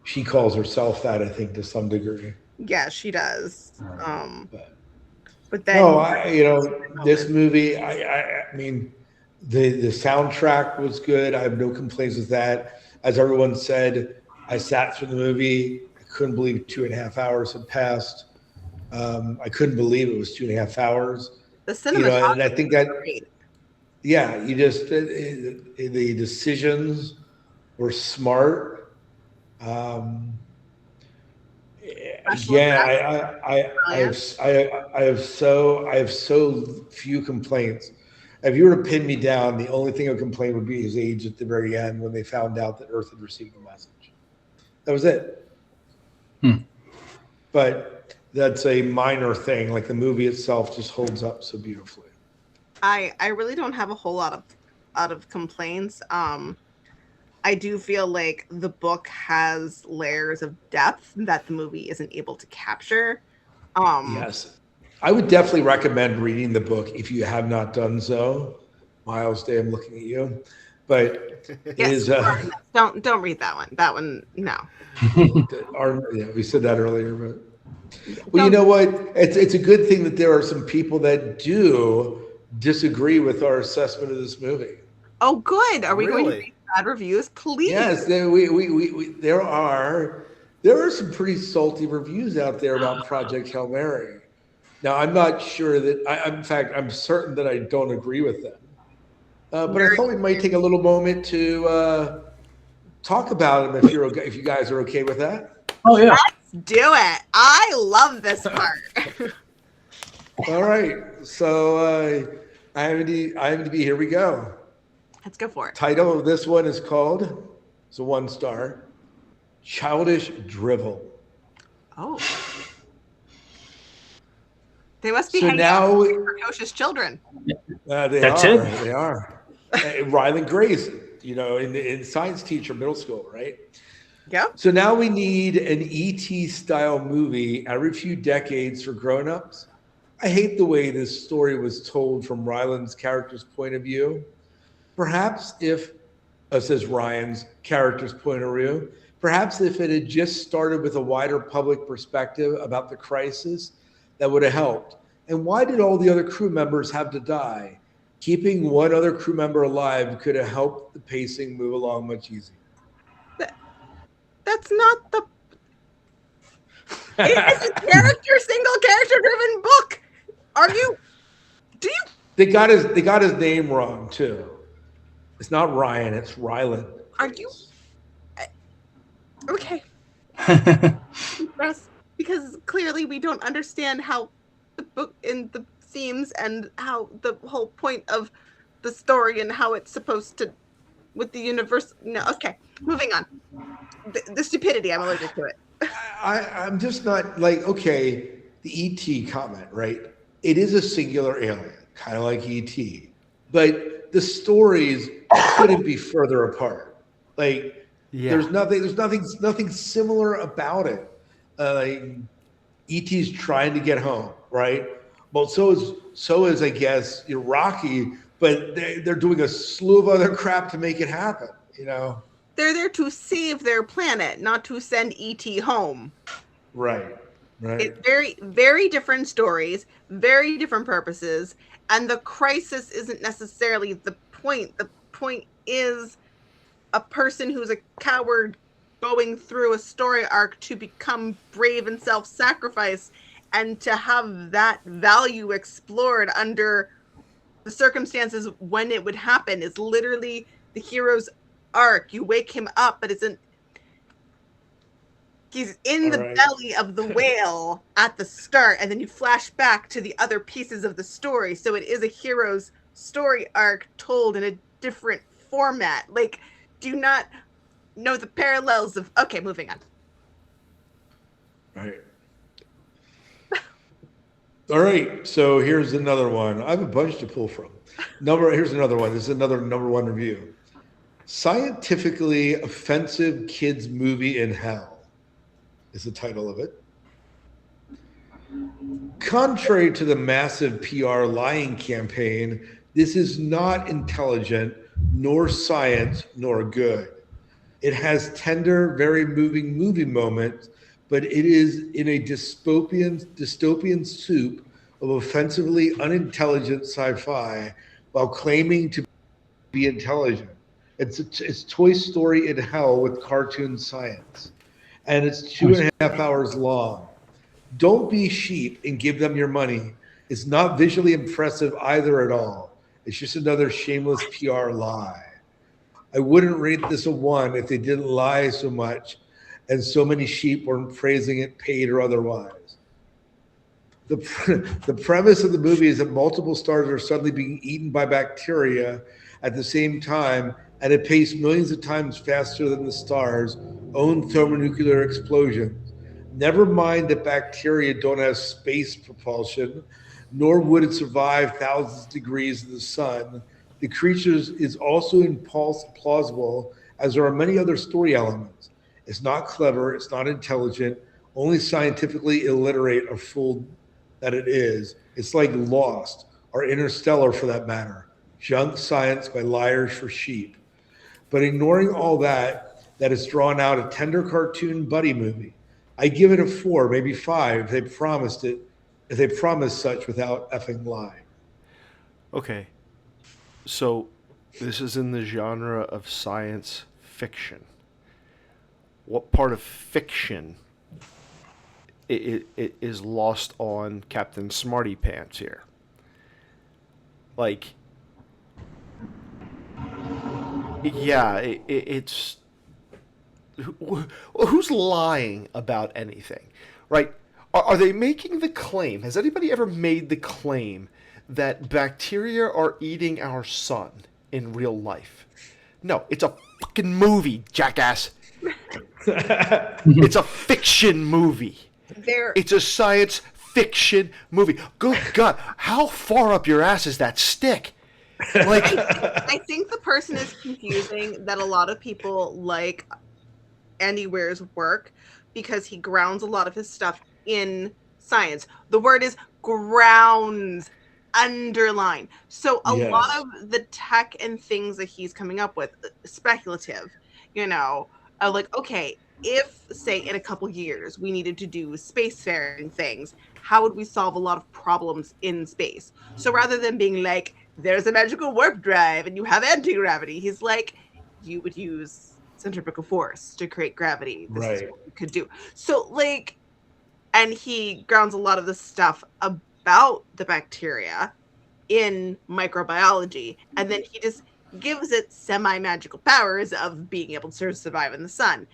she calls herself that, I think, to some degree. Yeah, she does. But But then no, this movie, I mean, the soundtrack was good. I have no complaints with that. As everyone said, I sat through the movie. I couldn't believe 2.5 hours had passed. I couldn't believe it was 2.5 hours. the And I cinematography think is that, great. yeah, the decisions were smart. Um, Special yeah, effects, brilliant. I have so few complaints. If you were to pin me down, the only thing I would complain would be his age at the very end when they found out that Earth had received the message. That was it. But that's a minor thing. Like the movie itself just holds up so beautifully. I really don't have a whole lot of complaints. I do feel like the book has layers of depth that the movie isn't able to capture. Yes. I would definitely recommend reading the book if you have not done so. Miles Day, I'm looking at you. But it Yes, is don't read that one. That one, no. we said that earlier, but well, you Don't. know what? It's a good thing that there are some people that do disagree with our assessment of this movie. Oh, good. Are we going to Really? read bad reviews? Please. Yes, there are some pretty salty reviews out there about Project Hail Mary. Now, I'm not sure that in fact, I'm certain that I don't agree with them. But I thought we might take a little moment to talk about them if you guys are okay with that. Oh yeah. Do it. I love this part. All right. So IMDb, here we go. Let's go for it. Title of this one is called, it's a 1-star, Childish Drivel. Oh. They must be So hanging out now with precocious children. That's it? They are. Ryland Grace, in science teacher, middle school, right? Yep. So now we need an ET style movie every few decades for grown-ups. I hate the way this story was told from Ryland's character's point of view. Perhaps if, says Ryan's character's point of view, perhaps if it had just started with a wider public perspective about the crisis, that would have helped. And why did all the other crew members have to die? Keeping one other crew member alive could have helped the pacing move along much easier. That's not the. It's a single character driven book. Do you? They got his name wrong too. It's not Ryan, it's Ryland. Are you? Okay. Because clearly we don't understand how the book and the themes and how the whole point of the story and how it's supposed to with the universe. No, okay. Moving on. The stupidity, I'm allergic to it. I'm just not like, okay, the ET comment, right? It is a singular alien, kind of like ET, but the stories couldn't be further apart. Like, there's nothing similar about it. Like, ET's trying to get home, right? Well, so is I guess Rocky, but they're doing a slew of other crap to make it happen. They're there to save their planet, not to send ET home. Right. It's very, very different stories, very different purposes, and the crisis isn't necessarily the point. The point is a person who's a coward going through a story arc to become brave and self-sacrifice and to have that value explored under the circumstances when it would happen is literally the hero's arc. You wake him up, but he's in the belly of the whale at the start, and then you flash back to the other pieces of the story. So it is a hero's story arc told in a different format. Like, do you not know the parallels of... Okay, moving on. Right. All right, so here's another one. I have a bunch to pull from. Here's another one. This is another number one review. Scientifically offensive kids movie in hell is the title of it. Contrary to the massive PR lying campaign, this is not intelligent, nor science, nor good. It has tender, very moving movie moments, but it is in a dystopian soup of offensively unintelligent sci-fi while claiming to be intelligent. It's Toy Story in hell with cartoon science. And it's 2.5 hours long. Don't be sheep and give them your money. It's not visually impressive either at all. It's just another shameless PR lie. I wouldn't rate this a 1 if they didn't lie so much and so many sheep weren't praising it, paid or otherwise. The premise of the movie is that multiple stars are suddenly being eaten by bacteria at the same time at a pace millions of times faster than the stars' own thermonuclear explosions. Never mind that bacteria don't have space propulsion, nor would it survive thousands of degrees in the sun. The creature is also implausible, as there are many other story elements. It's not clever, it's not intelligent, only scientifically illiterate or fool that it is. It's like Lost, or Interstellar for that matter. Junk science by liars for sheep. But ignoring all that is drawn out a tender cartoon buddy movie. I give it a 4, maybe 5, if they promised such without effing lying. Okay. So this is in the genre of science fiction. What part of fiction it is lost on Captain Smarty Pants here? Like, yeah, it's... Who's lying about anything, right? Are they making the claim? Has anybody ever made the claim that bacteria are eating our sun in real life? No, it's a fucking movie, jackass. It's a fiction movie. It's a science fiction movie. Good God, how far up your ass is that stick? Like, I think the person is confusing that a lot of people like Andy Weir's work because he grounds a lot of his stuff in science. The word is grounds, underline. So a lot of the tech and things that he's coming up with, speculative, like, okay, if, say, in a couple years we needed to do spacefaring things, how would we solve a lot of problems in space? So rather than being like, there's a magical warp drive and you have anti-gravity, he's like, you would use centrifugal force to create gravity. This is what you could do. So, like, and he grounds a lot of the stuff about the bacteria in microbiology, and then he just gives it semi-magical powers of being able to survive in the sun.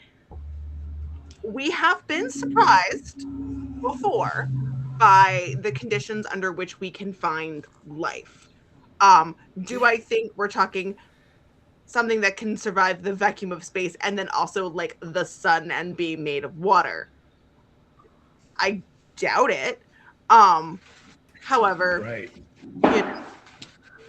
We have been surprised before by the conditions under which we can find life. Do I think we're talking something that can survive the vacuum of space and then also like the sun and be made of water? I doubt it. However,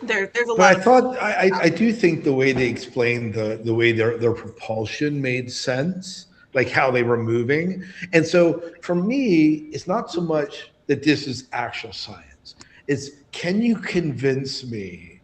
there's a lot. But I do think the way they explained the way their propulsion made sense, like how they were moving. And so for me, it's not so much that this is actual science. It's, can you convince me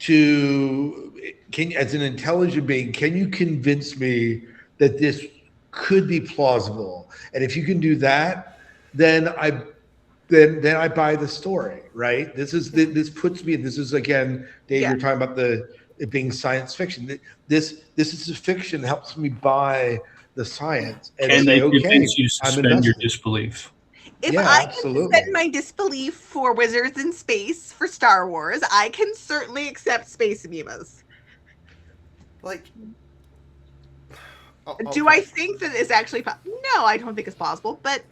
as an intelligent being, can you convince me that this could be plausible? And if you can do that, then I buy the story, right? This puts me, this is again, Dave, you're talking about it being science fiction. This is a fiction, helps me buy the science. And they convince you to suspend your disbelief. If Yeah, I can absolutely. suspend my disbelief for wizards in space for Star Wars, I can certainly accept space amoebas. Like, Do I okay. think that it's actually no, I don't think it's possible. But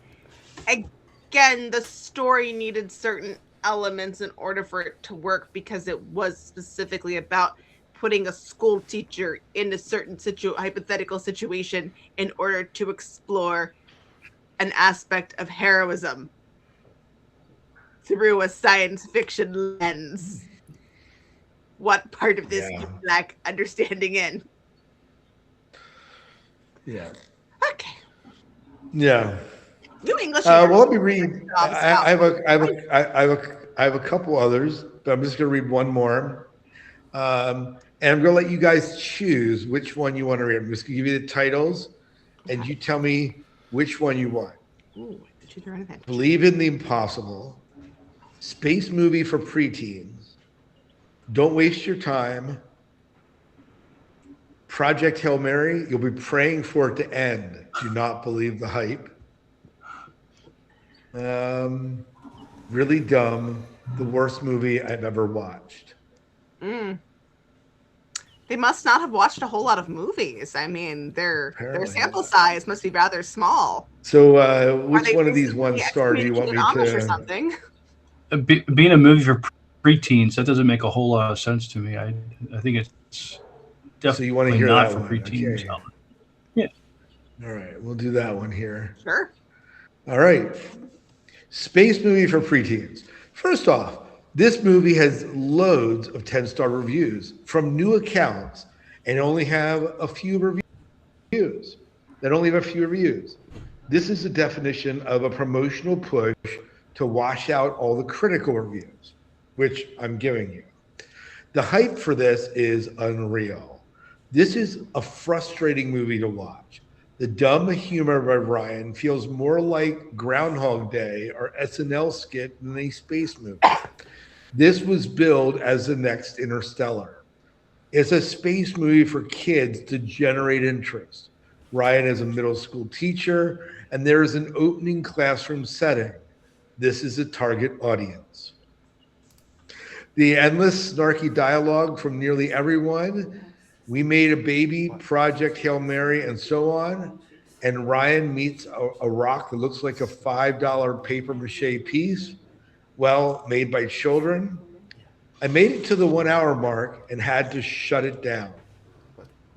again, the story needed certain elements in order for it to work because it was specifically about putting a school teacher in a certain hypothetical situation in order to explore an aspect of heroism through a science fiction lens. What part of this Yeah. do you lack understanding in? Yeah. Okay. Yeah. You English Well, leaders let me read. jobs about I have a couple others, but I'm just going to read one more. And I'm going to let you guys choose which one you want to read. I'm just going to give you the titles, and you tell me which one you want. Ooh, choose your own advantage. Believe in the Impossible, space movie for preteens, Don't Waste Your Time, Project Hail Mary, you'll be praying for it to end. Do not believe the hype. Really dumb, the worst movie I've ever watched. Mm. They must not have watched a whole lot of movies. I mean, their Apparently. sample size must be rather small. So, Are which they one of these basically one star do you want excommunicated me Amish or to? something? Being a movie for preteens, that doesn't make a whole lot of sense to me. I think it's So you want to definitely hear not that for one? preteens. Okay. Yeah. All right, we'll do that one here. Sure. All right. Space movie for preteens. First off, this movie has loads of 10-star reviews from new accounts and only have a few reviews. That only have a few reviews. This is the definition of a promotional push to wash out all the critical reviews, which I'm giving you. The hype for this is unreal. This is a frustrating movie to watch. The dumb humor by Ryan feels more like Groundhog Day or SNL skit than a space movie. This was billed as the next Interstellar. It's a space movie for kids to generate interest. Ryan is a middle school teacher, and there is an opening classroom setting. This is a target audience. The endless snarky dialogue from nearly everyone. We made a baby, Project Hail Mary, and so on. And Ryan meets a rock that looks like a $5 paper mache piece, well, made by children. I made it to the 1 hour mark and had to shut it down.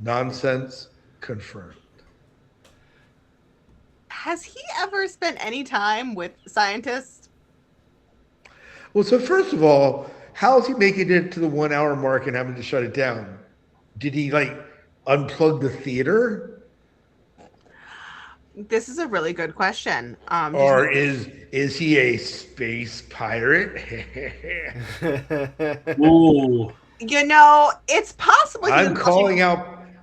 Nonsense confirmed. Has he ever spent any time with scientists? Well, so first of all, how is he making it to the 1 hour mark and having to shut it down? Did he like unplug the theater? This is a really good question. Or is he a space pirate? Ooh. It's possible he was watching.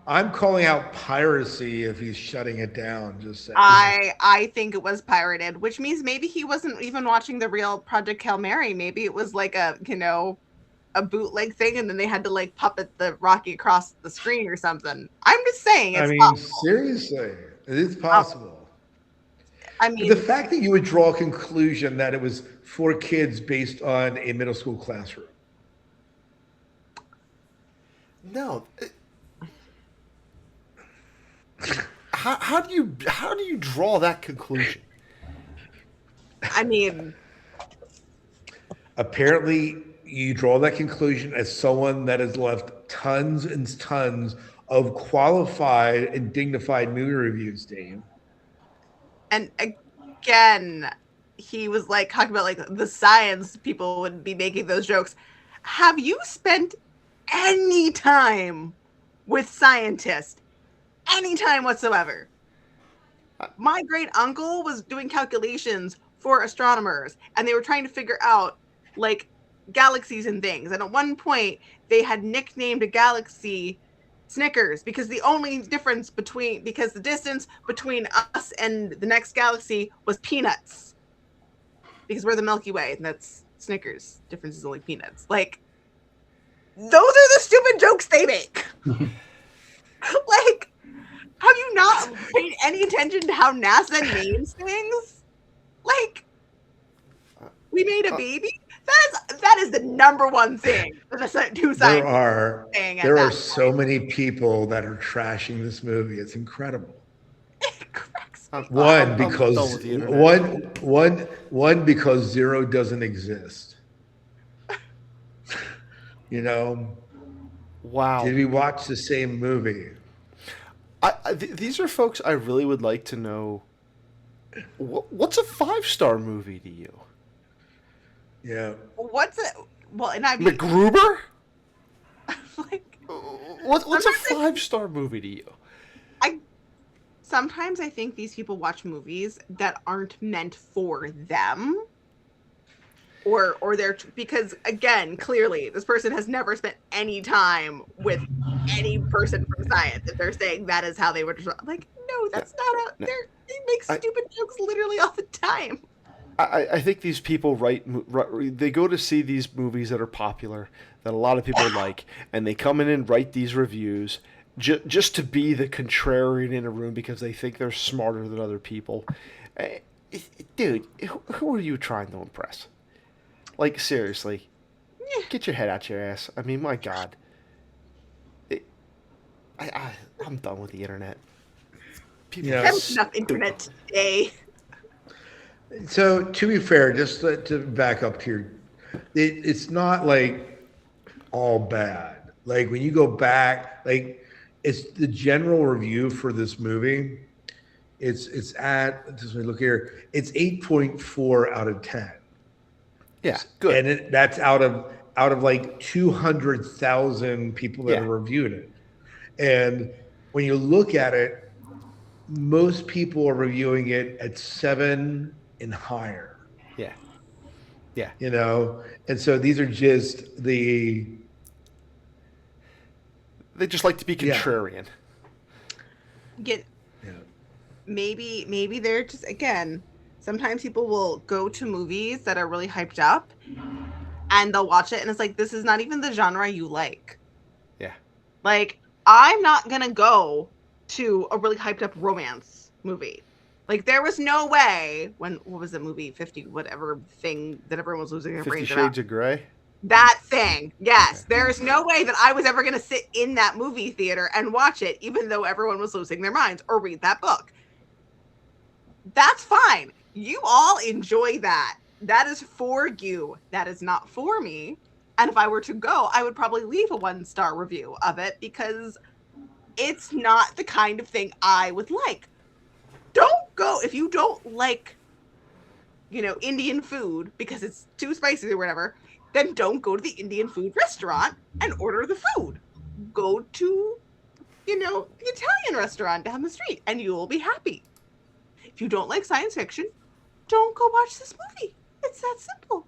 I'm calling out piracy if he's shutting it down, just saying. I think it was pirated, which means maybe he wasn't even watching the real Project Hail Mary. Maybe it was like a bootleg thing, and then they had to like puppet the Rocky across the screen or something. I'm just saying it's possible. Seriously, it is possible. I But mean, the fact that you would draw a conclusion that it was for kids based on a middle school classroom. No. How do you draw that conclusion? I mean, Apparently, you draw that conclusion as someone that has left tons and tons of qualified and dignified movie reviews, Dave. and again, he was like talking about like the science people would be making those jokes. Have you spent any time with scientists? Any time whatsoever? My great uncle was doing calculations for astronomers, and they were trying to figure out like galaxies and things. And at one point, they had nicknamed a galaxy Snickers because the distance between us and the next galaxy was peanuts. Because we're the Milky Way, and that's Snickers. Difference is only peanuts. Like, those are the stupid jokes they make. Like, have you not paid any attention to how NASA names things? Like, we made a baby. That is the number one thing that the two There scientists are saying at there are that so many people that are trashing this movie. It's incredible. It cracks me up. One I'm done because with the internet. one because zero doesn't exist. You know, Wow. did we watch the same movie? These are folks I really would like to know. What's a 5-star movie to you? Yeah. What's it? Well, and I mean, MacGruber? like, What's a Sometimes 5-star movie to you? sometimes I think these people watch movies that aren't meant for them. Or they're because again, clearly this person has never spent any time with any person from science if they're saying that is how they would I'm like, no, that's not how No. they make stupid jokes literally all the time. I think these people they go to see these movies that are popular, that a lot of people like, and they come in and write these reviews just to be the contrarian in a room because they think they're smarter than other people. Dude, who are you trying to impress? Like, seriously, get your head out your ass. I mean, my God. I'm done with the internet. People Yeah. I have enough internet today. So to be fair, just to back up here, it's not like all bad. Like when you go back, like it's the general review for this movie. It's at just let me look here. It's 8.4 out of 10. Yeah, good. And that's out of like 200,000 people that Yeah. have reviewed it. And when you look at it, most people are reviewing it at 7 and higher. Yeah. Yeah. You know, and so these are just the They just like to be yeah, contrarian. Get yeah. maybe they're just again, sometimes people will go to movies that are really hyped up and they'll watch it and it's like this is not even the genre you like. Yeah. Like, I'm not gonna go to a really hyped up romance movie. Like, there was no way what was the movie 50 whatever thing that everyone was losing their 50 brains about. Shades of Grey? That thing, yes. There is no way that I was ever gonna sit in that movie theater and watch it, even though everyone was losing their minds, or read that book. That's fine. You all enjoy that. That is for you. That is not for me. And if I were to go, I would probably leave a 1-star review of it because it's not the kind of thing I would like. Don't go if you don't like, Indian food because it's too spicy or whatever, then don't go to the Indian food restaurant and order the food. Go to, the Italian restaurant down the street and you will be happy. If you don't like science fiction, don't go watch this movie. It's that simple.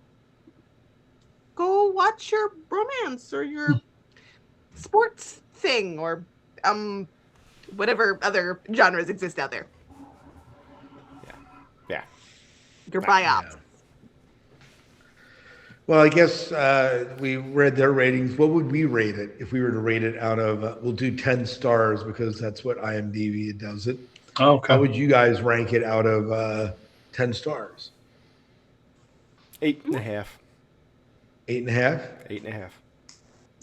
Go watch your romance or your sports thing or whatever other genres exist out there. Yeah. Your biops. Well, I guess we read their ratings. What would we rate it if we were to rate it out of? We'll do 10 stars because that's what IMDb does it. Oh, okay. How would you guys rank it out of 10 stars? 8.5. 8.5. 8.5.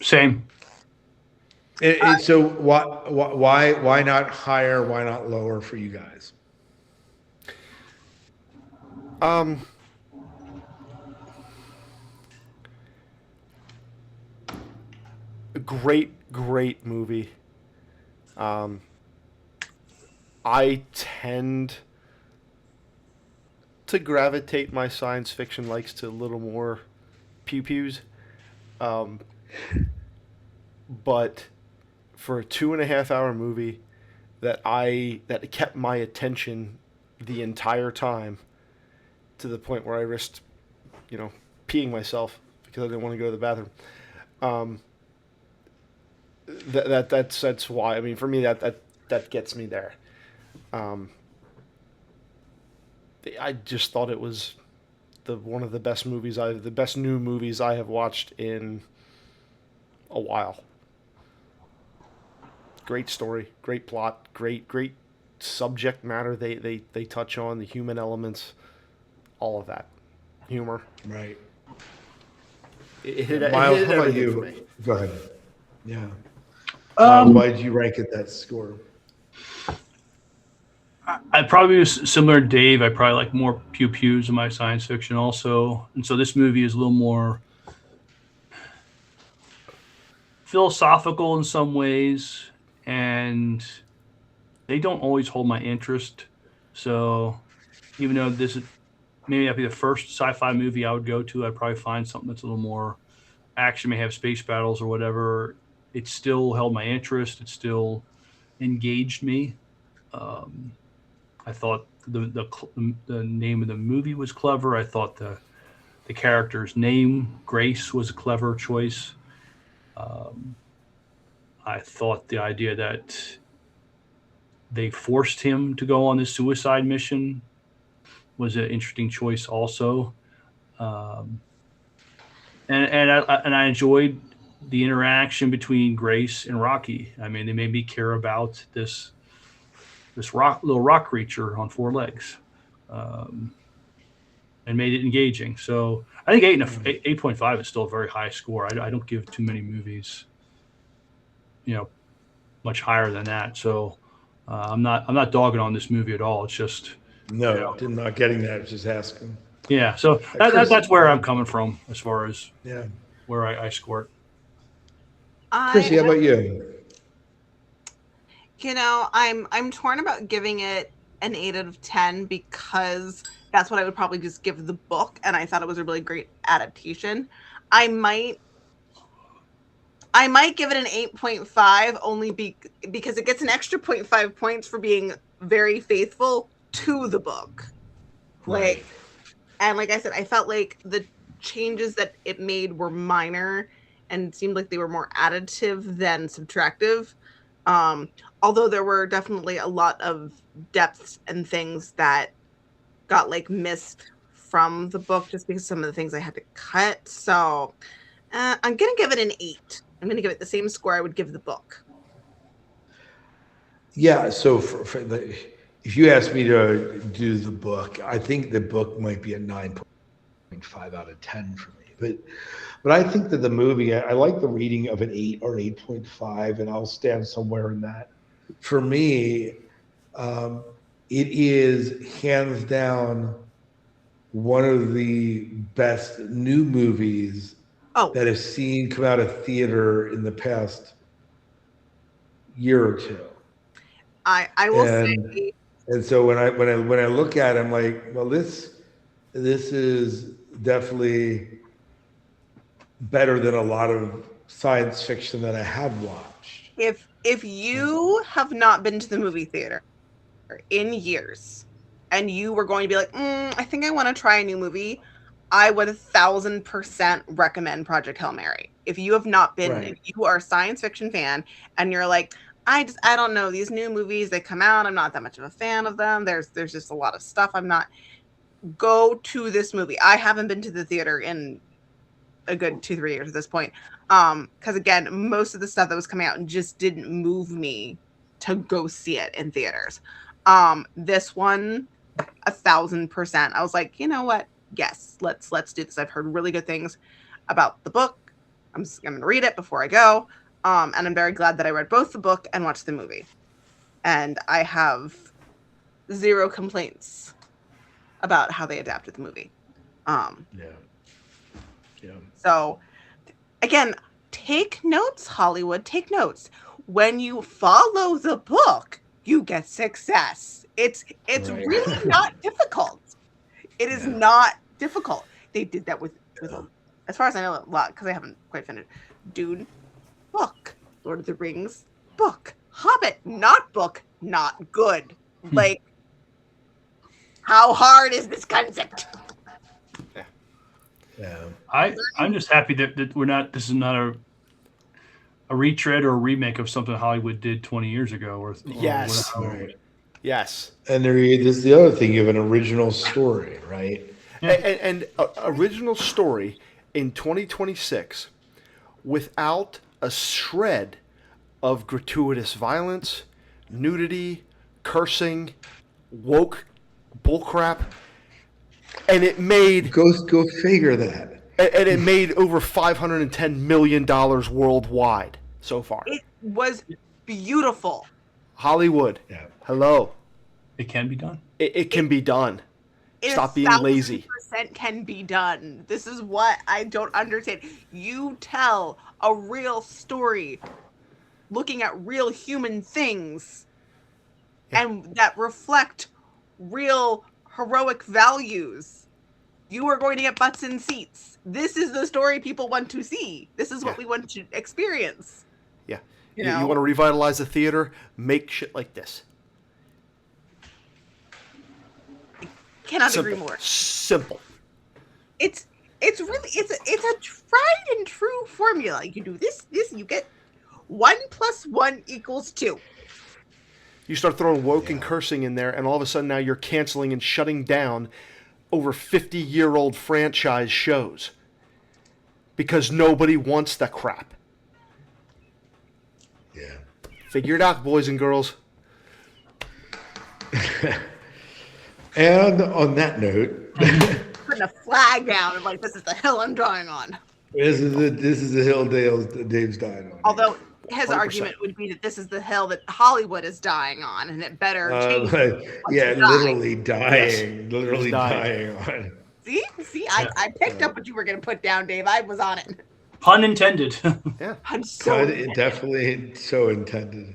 Same. So why not higher? Why not lower for you guys? A great movie. I tend to gravitate my science fiction likes to a little more pew-pews. But for a 2.5-hour movie that kept my attention the entire time to the point where I risked, peeing myself because I didn't want to go to the bathroom. That's why. I mean, for me, that gets me there. I just thought it was one of the best new movies I have watched in a while. Great story, great plot, great subject matter they touch on, the human elements, all of that. humor. Right. It hit Miles, how about everything for you? me. Go ahead. Yeah. Miles, Um, why did you rank it that score? I'd probably be similar to Dave. I probably like more pew pews in my science fiction also, and so this movie is a little more philosophical in some ways, and they don't always hold my interest. So even though this is maybe that'd be the first sci-fi movie I would go to, I'd probably find something that's a little more action, may have space battles or whatever. It still held my interest. It still engaged me. Um, I thought the name of the movie was clever. I thought the character's name, Grace, was a clever choice. Um, I thought the idea that they forced him to go on this suicide mission was an interesting choice, also. Um, and I enjoyed the interaction between Grace and Rocky. I mean, they made me care about this little rock creature on four legs. Um, and made it engaging. So I think 8.5 is still a very high score. I don't give too many movies, much higher than that. So I'm not dogging on this movie at all. It's just, No, did not getting that. I was just asking. yeah. So Chris, that's where I'm coming from as far as yeah. where I score it. Chrissy, how I, about you? I'm torn about giving it an 8 out of 10 because that's what I would probably just give the book, and I thought it was a really great adaptation. I might give it an 8.5 only because it gets an extra 0.5 points for being very faithful to the book. Right. And like I said, I felt like the changes that it made were minor and seemed like they were more additive than subtractive. Although there were definitely a lot of depths and things that got missed from the book just because some of the things I had to cut. So I'm going to give it an 8. I'm going to give it the same score I would give the book. Yeah. So if you ask me to do the book, I think the book might be a 9.5 out of 10 for me. But I think that the movie, I like the reading of an 8 or 8.5, and I'll stand somewhere in that. For me, it is hands down one of the best new movies that I've seen come out of theater in the past year or two. I will say, and so when I look at it, I'm like, well, this is definitely better than a lot of science fiction that I have watched. if you have not been to the movie theater in years and you were going to be like, I think I want to try a new movie, I would 1,000% recommend Project Hail Mary. If you have not been, if you are a science fiction fan and you're like, I don't know, these new movies, they come out, I'm not that much of a fan of them. There's just a lot of stuff go to this movie. I haven't been to the theater in a good 2-3 years at this point. Because again, most of the stuff that was coming out just didn't move me to go see it in theaters. This one, 1,000%. I was like, you know what? Yes, let's do this. I've heard really good things about the book. I'm going to read it before I go. And I'm very glad that I read both the book and watched the movie. And I have 0 complaints about how they adapted the movie. So, again, take notes, Hollywood. Take notes. When you follow the book, you get success. It's really not difficult. It is not difficult. They did that with as far as I know, a lot, because I haven't quite finished. Dune, book. Lord of the Rings, book. Hobbit, not book, not good. How hard is this concept? Yeah. I'm just happy that we're not. This is not a retread or a remake of something Hollywood did 20 years ago. Or Yes. Right. Yes. And there's the other thing. You have an original story, right? Yeah. And original story in 2026 without a shred of gratuitous violence, nudity, cursing, woke bullcrap. and it made Go figure that. and it made over $510 million worldwide so far. It was beautiful. Hollywood, Yeah. hello. It can be done. It can be done. It Stop being lazy. 1,000% can be done. This is what I don't understand. You tell a real story looking at real human things and that reflect real heroic values. You are going to get butts in seats. This is the story people want to see. This is what we want to experience. Yeah. You You know? want to revitalize the theater? Make shit like this. Cannot Simple. agree more. Simple. It's a tried and true formula. You do this, you get 1 + 1 = 2. You start throwing woke and cursing in there, and all of a sudden now you're canceling and shutting down over 50-year-old franchise shows because nobody wants that crap. Yeah. Figure it out, boys and girls. And on that note, Putting a flag down and like, this is the hill I'm drawing on. this is the hill Dave's dying on. Although his 100%. argument would be that this is the hill that Hollywood is dying on, and it better change. once yeah, you die. literally dying, literally He's dying. dying on. See, I picked up what you were gonna put down, Dave. I was on it. Pun intended. Yeah. I'm so Definitely so intended.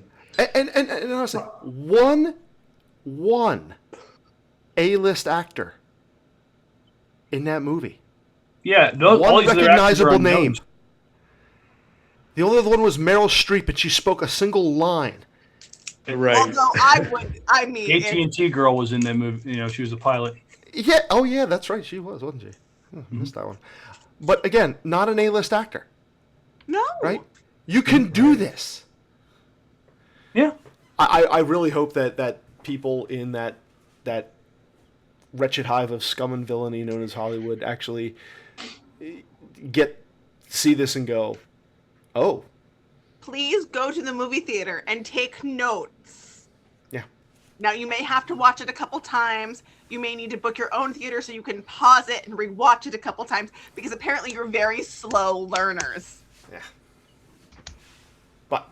And honestly, one A-list actor in that movie. Yeah, all One these other actors are recognizable unknown. name. The only other one was Meryl Streep, and she spoke a single line. Right. Although I mean, AT&T girl was in that movie. You know, she was a pilot. Yeah. Oh, yeah. That's right. She was, wasn't she? Missed that one. But again, not an A-list actor, no, right? You can do this. Yeah. I really hope that people in that wretched hive of scum and villainy known as Hollywood actually see this and go, oh, Please go to the movie theater and take notes. yeah. Now, you may have to watch it a couple times. You may need to book your own theater so you can pause it and rewatch it a couple times, because apparently you're very slow learners. Yeah. But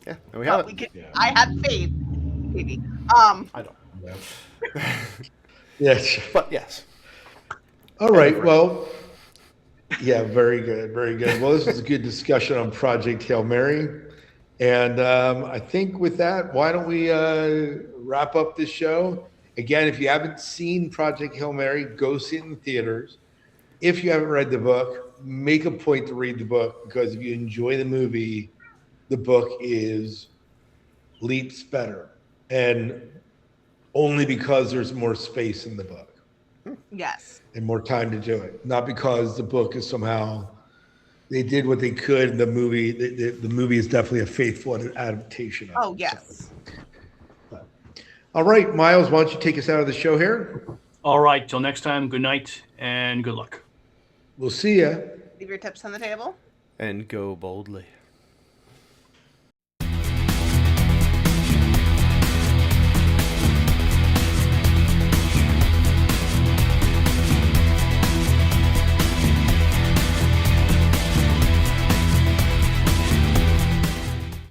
yeah, there we have But it. I had faith, baby. I don't. Yes. But yes. All right. Well, yeah, very good. Very good. Well, this was a good discussion on Project Hail Mary. And I think with that, why don't we wrap up this show? Again, if you haven't seen Project Hail Mary, go see it in the theaters. If you haven't read the book, make a point to read the book, because if you enjoy the movie, the book is leaps better. And only because there's more space in the book Yes. and more time to do it. Not because the book is somehow, they did what they could. The movie, the movie is definitely a faithful adaptation of Oh, it. yes. All right, Miles, why don't you take us out of the show here? All right. Till next time, good night and good luck. We'll see ya. Leave your tips on the table. And go boldly.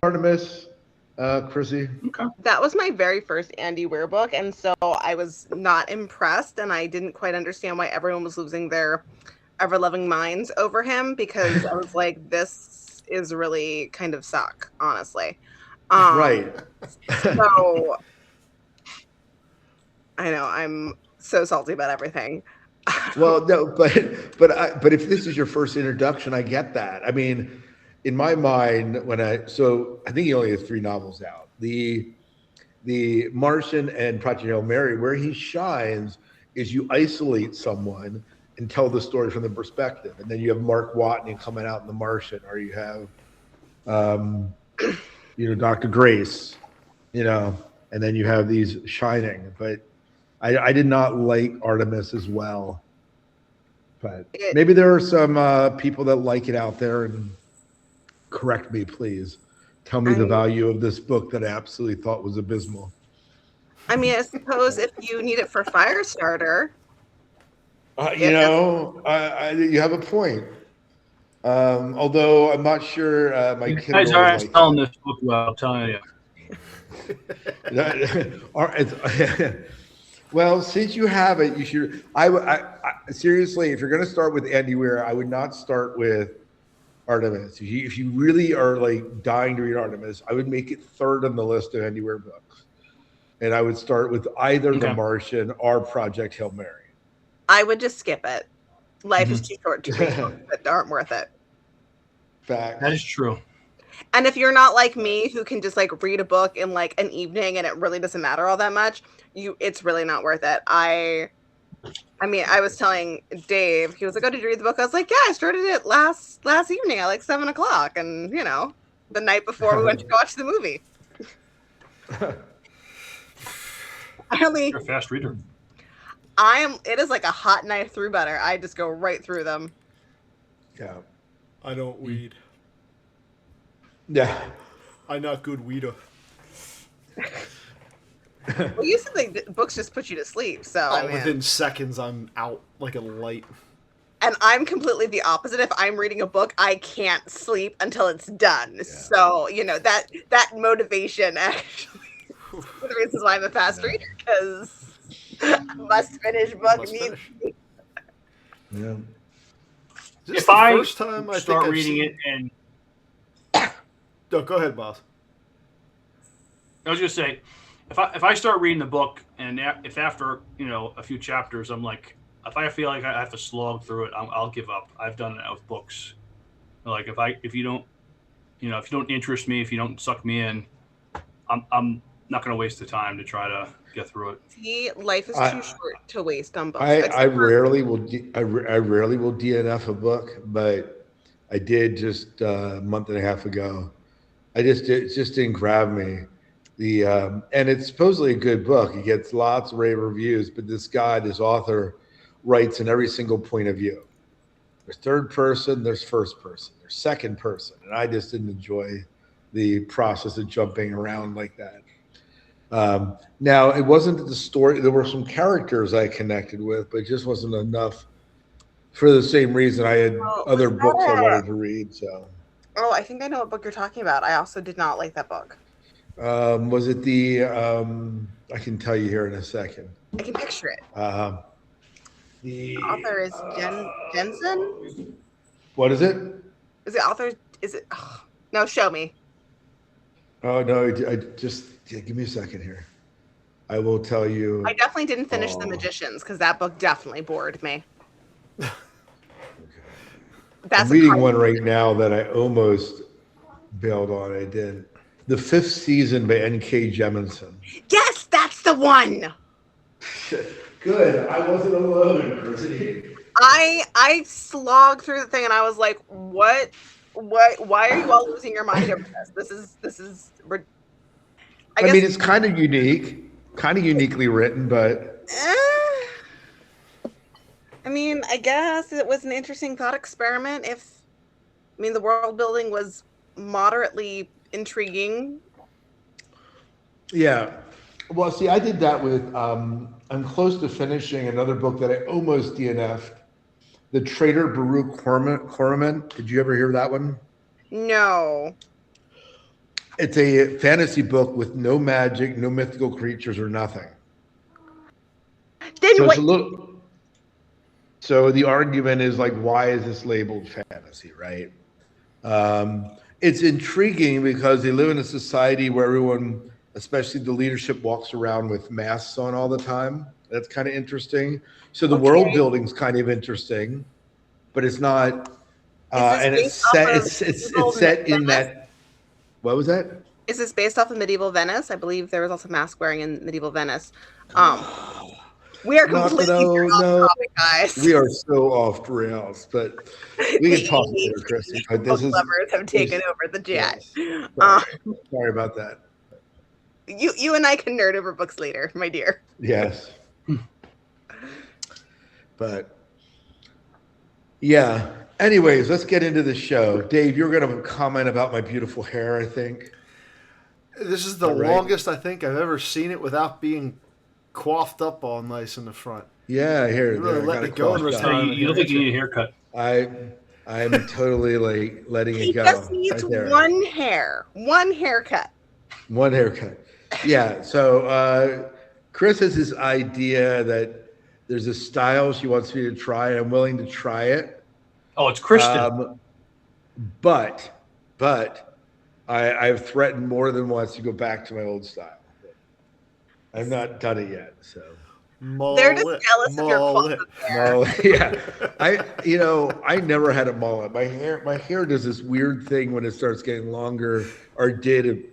Artemis, Chrissy. Okay. That was my very first Andy Weir book, and so I was not impressed, and I didn't quite understand why everyone was losing their ever-loving minds over him, because I was like, this is really kind of suck, honestly. Right. So, I know, I'm so salty about everything. Well, no, but if this is your first introduction, I get that. I mean, in my mind, I think he only has 3 novels out. The Martian and Project Hail Mary, where he shines is you isolate someone and tell the story from the perspective, and then you have Mark Watney coming out in The Martian, or you have, Dr. Grace, and then you have these shining. But I did not like Artemis as well. But maybe there are some people that like it out there, and correct me, please. Tell me the value of this book that I absolutely thought was abysmal. I mean, I suppose if you need it for Firestarter, You know, you have a point. Although I'm not sure my You Kindle guys is aren't like selling this book well, I'm telling you. that. Well, since you have it, you should. Seriously, if you're going to start with Andy Weir, I would not start with Artemis. If you really are like dying to read Artemis, I would make it third on the list of Andy Weir books, and I would start with either The Okay. Martian or Project Hail Mary. I would just skip it. Life is too short to read books that aren't worth it. Facts. That is true. And if you're not like me, who can just like read a book in like an evening and it really doesn't matter all that much, it's really not worth it. I mean, I was telling Dave, he was like, "Oh, did you read the book?" I was like, "Yeah, I started it last evening at like 7:00, and the night before we went to watch the movie." You're a fast reader. It is like a hot knife through butter. I just go right through them. Yeah. I don't weed. Yeah. I'm not good weeder. Well, you said like books just put you to sleep, so I mean, Within seconds, I'm out like a light. and I'm completely the opposite. If I'm reading a book, I can't sleep until it's done. Yeah. So that motivation actually is one of the reasons why I'm a fast reader, because must finish book needs. Yeah. If I first time I start reading it and no, go ahead, boss. I was gonna say, if I start reading the book and if after a few chapters I'm like, if I feel like I have to slog through it, I'll give up. I've done it with books. Like if you don't interest me, if you don't suck me in, I'm not gonna waste the time to try to get through it. See, life is too short to waste on books. I rarely will DNF a book, but I did just a month and a half ago. It just didn't grab me. And it's supposedly a good book. It gets lots of rave reviews, but this author writes in every single point of view. There's third person, there's first person, there's second person, and I just didn't enjoy the process of jumping around like that. Now, it wasn't the story. There were some characters I connected with, but it just wasn't enough for the same reason I had other books I wanted to read. So. Oh, I think I know what book you're talking about. I also did not like that book. Was it the? I can tell you here in a second. I can picture it. The author is Jensen. What is it? Is the author? Is it? Oh, no, show me. Oh no! I just give me a second here. I will tell you. I definitely didn't finish The Magicians because that book definitely bored me. Okay. That's I'm reading one right now that I almost bailed on. I didn't. The 5th Season by N.K. Jemisin. Yes, that's the one. Good. I wasn't alone, Chrissy. I slogged through the thing and I was like, what? Why are you all losing your mind over this? This is. I mean, it's kind of unique, kind of uniquely written, but. I mean, I guess it was an interesting thought experiment. The world building was moderately intriguing. Yeah. Well, see, I did that with, I'm close to finishing another book that I almost DNF'd, The Traitor Baruch Horriman. Did you ever hear that one? No. It's a fantasy book with no magic, no mythical creatures or nothing. Then so what? It's a little. So the argument is like, why is this labeled fantasy, right? It's intriguing because they live in a society where everyone, especially the leadership, walks around with masks on all the time. That's kind of interesting. So the world building's kind of interesting, but it's not. And it's set in that. What was that? Is this based off of medieval Venice? I believe there was also mask wearing in medieval Venice. We are completely off topic, guys. We are so off the rails, but we can talk later, Christy. But this lovers have taken over the chat. Yes. Sorry about that. You and I can nerd over books later, my dear. Yes. But yeah. Anyways, let's get into the show. Dave, you're going to comment about my beautiful hair, I think. This is the longest I think I've ever seen it without being coiffed up all nice in the front. Yeah, here, You really there, I letting got it go in coughed up. retirement. You look like you need a haircut. I'm totally like letting He it go just needs right there. one haircut. One haircut. Yeah. So Chris has this idea that there's a style she wants me to try. I'm willing to try it. Oh, it's Kristen. But I've threatened more than once to go back to my old style. I've not done it yet. So They're just jealous of your mullet. hair. yeah, I never had a mullet. My hair does this weird thing when it starts getting longer, or did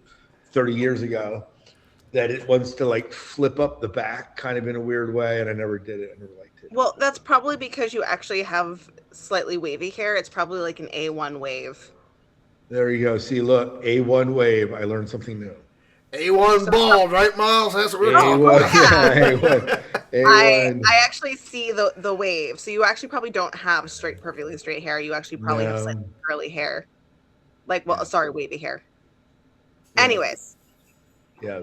30 years ago, that it wants to like flip up the back kind of in a weird way, and I never did it. I never liked it. Well, that's probably because you actually have slightly wavy hair. It's probably like an A1 wave. There you go. See, look, A1 wave. I learned something new. A1 bald, right, Miles? That's what we're talking A1, about. yeah, A1. A1. I actually see the wave. So you actually probably don't have perfectly straight hair. You actually probably have slightly curly hair. Wavy hair. Yeah. Anyways. Yeah.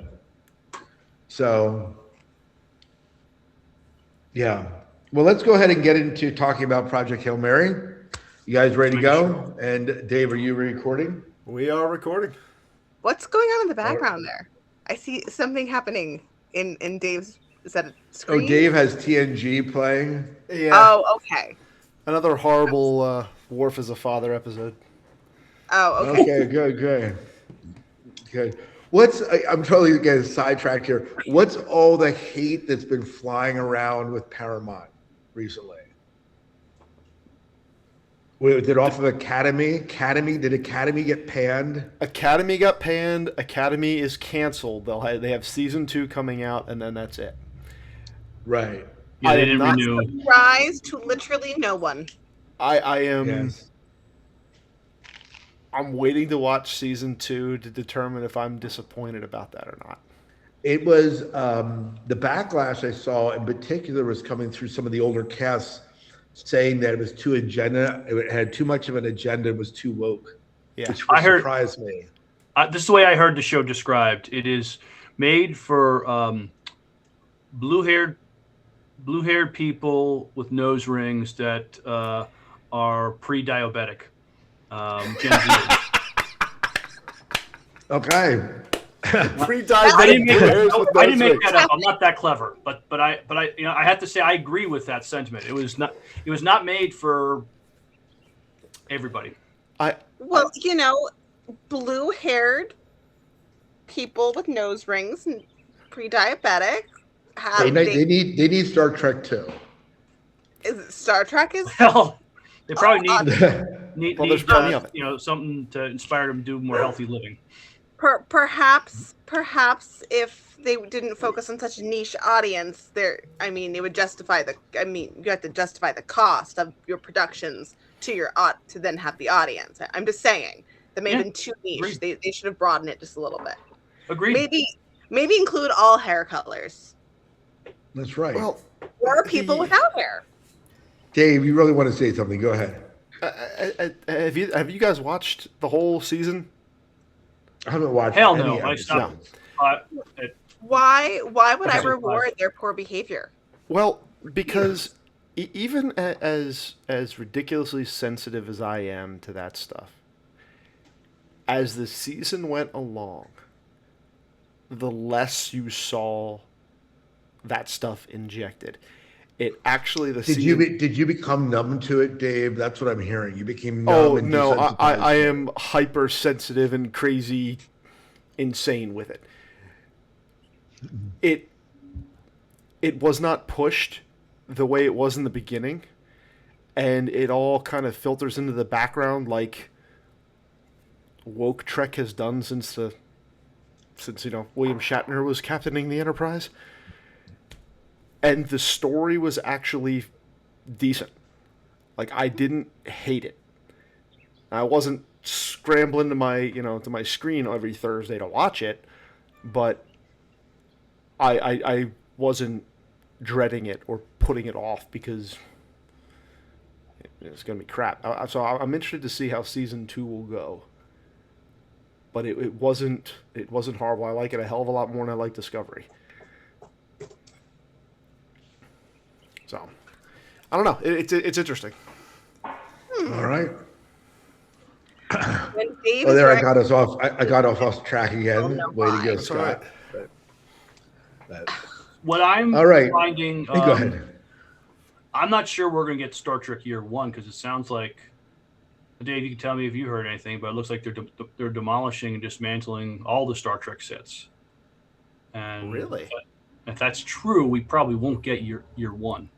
So, yeah. Well, let's go ahead and get into talking about Project Hail Mary. You guys ready to go? And Dave, are you recording? We are recording. What's going on in the background there? I see something happening in Dave's. Is that a screen? Oh, Dave has TNG playing. Yeah. Oh, okay. Another horrible Worf as a Father episode. Oh, okay. Okay, good. I'm totally getting sidetracked here. What's all the hate that's been flying around with Paramount recently? Was it off of Academy? Did Academy get panned? Academy got panned. Academy is canceled. They have season 2 coming out, and then that's it. Right. Yeah, they didn't renew. Surprise to literally no one. I am. Yes. I'm waiting to watch season 2 to determine if I'm disappointed about that or not. It was the backlash I saw in particular was coming through some of the older casts saying that it was too agenda. It had too much of an agenda. It was too woke. Yeah. Which surprised me. This is the way I heard the show described. It is made for blue-haired people with nose rings that are pre-diabetic. Gen Z. Okay. I didn't make that up. I'm not that clever, but I I have to say I agree with that sentiment. It was not made for everybody. Blue-haired people with nose rings and pre-diabetic They need Star Trek too. Is it Star Trek? Well, they probably need there's plenty of it. Something to inspire them to do more healthy living. Perhaps if they didn't focus on such a niche audience, it would justify you have to justify the cost of your productions to then have the audience. I'm just saying that may have been too niche. They should have broadened it just a little bit. Agreed. Maybe include all hair colors. That's right. Well, or people without hair. Dave, you really want to say something? Go ahead. Have you guys watched the whole season? I haven't watched. Hell any no! I episodes. stopped. Why would I reward their poor behavior? Well, because even as ridiculously sensitive as I am to that stuff, as the season went along, the less you saw that stuff injected. It actually Did you become numb to it, Dave? That's what I'm hearing. You became numb. Oh and no, desensitized. I am hypersensitive and crazy, insane with it. It was not pushed the way it was in the beginning, and it all kind of filters into the background like woke Trek has done since William Shatner was captaining the Enterprise. And the story was actually decent. Like, I didn't hate it. I wasn't scrambling to my screen every Thursday to watch it, but I wasn't dreading it or putting it off because it's going to be crap. So I'm interested to see how season 2 will go. But it wasn't horrible. I like it a hell of a lot more than I like Discovery. So I don't know. It's interesting. All right. When Dave Oh, is there I rec- got us off. I got off track again. no Way to go, lie. That's all right. Scott. But- What I'm all right. finding, Hey, go ahead. I'm not sure we're going to get Star Trek Year One because it sounds like, Dave, you can tell me if you heard anything, but it looks like they're demolishing and dismantling all the Star Trek sets. And Really? if that's true, we probably won't get year one.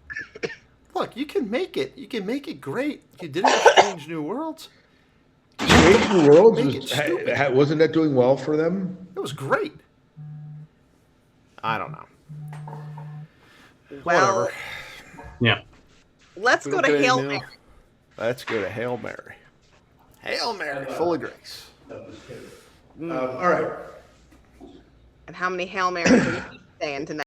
Look, you can make it. You can make it great. You did it with Strange New Worlds. Strange New Worlds Make it stupid. wasn't that doing well for them? It was great. I don't know. Well, Whatever. Yeah. let's We go don't to get Hail any Mary. now. Let's go to Hail Mary. Hail Mary, full of grace. All right. And how many Hail Marys are you saying tonight?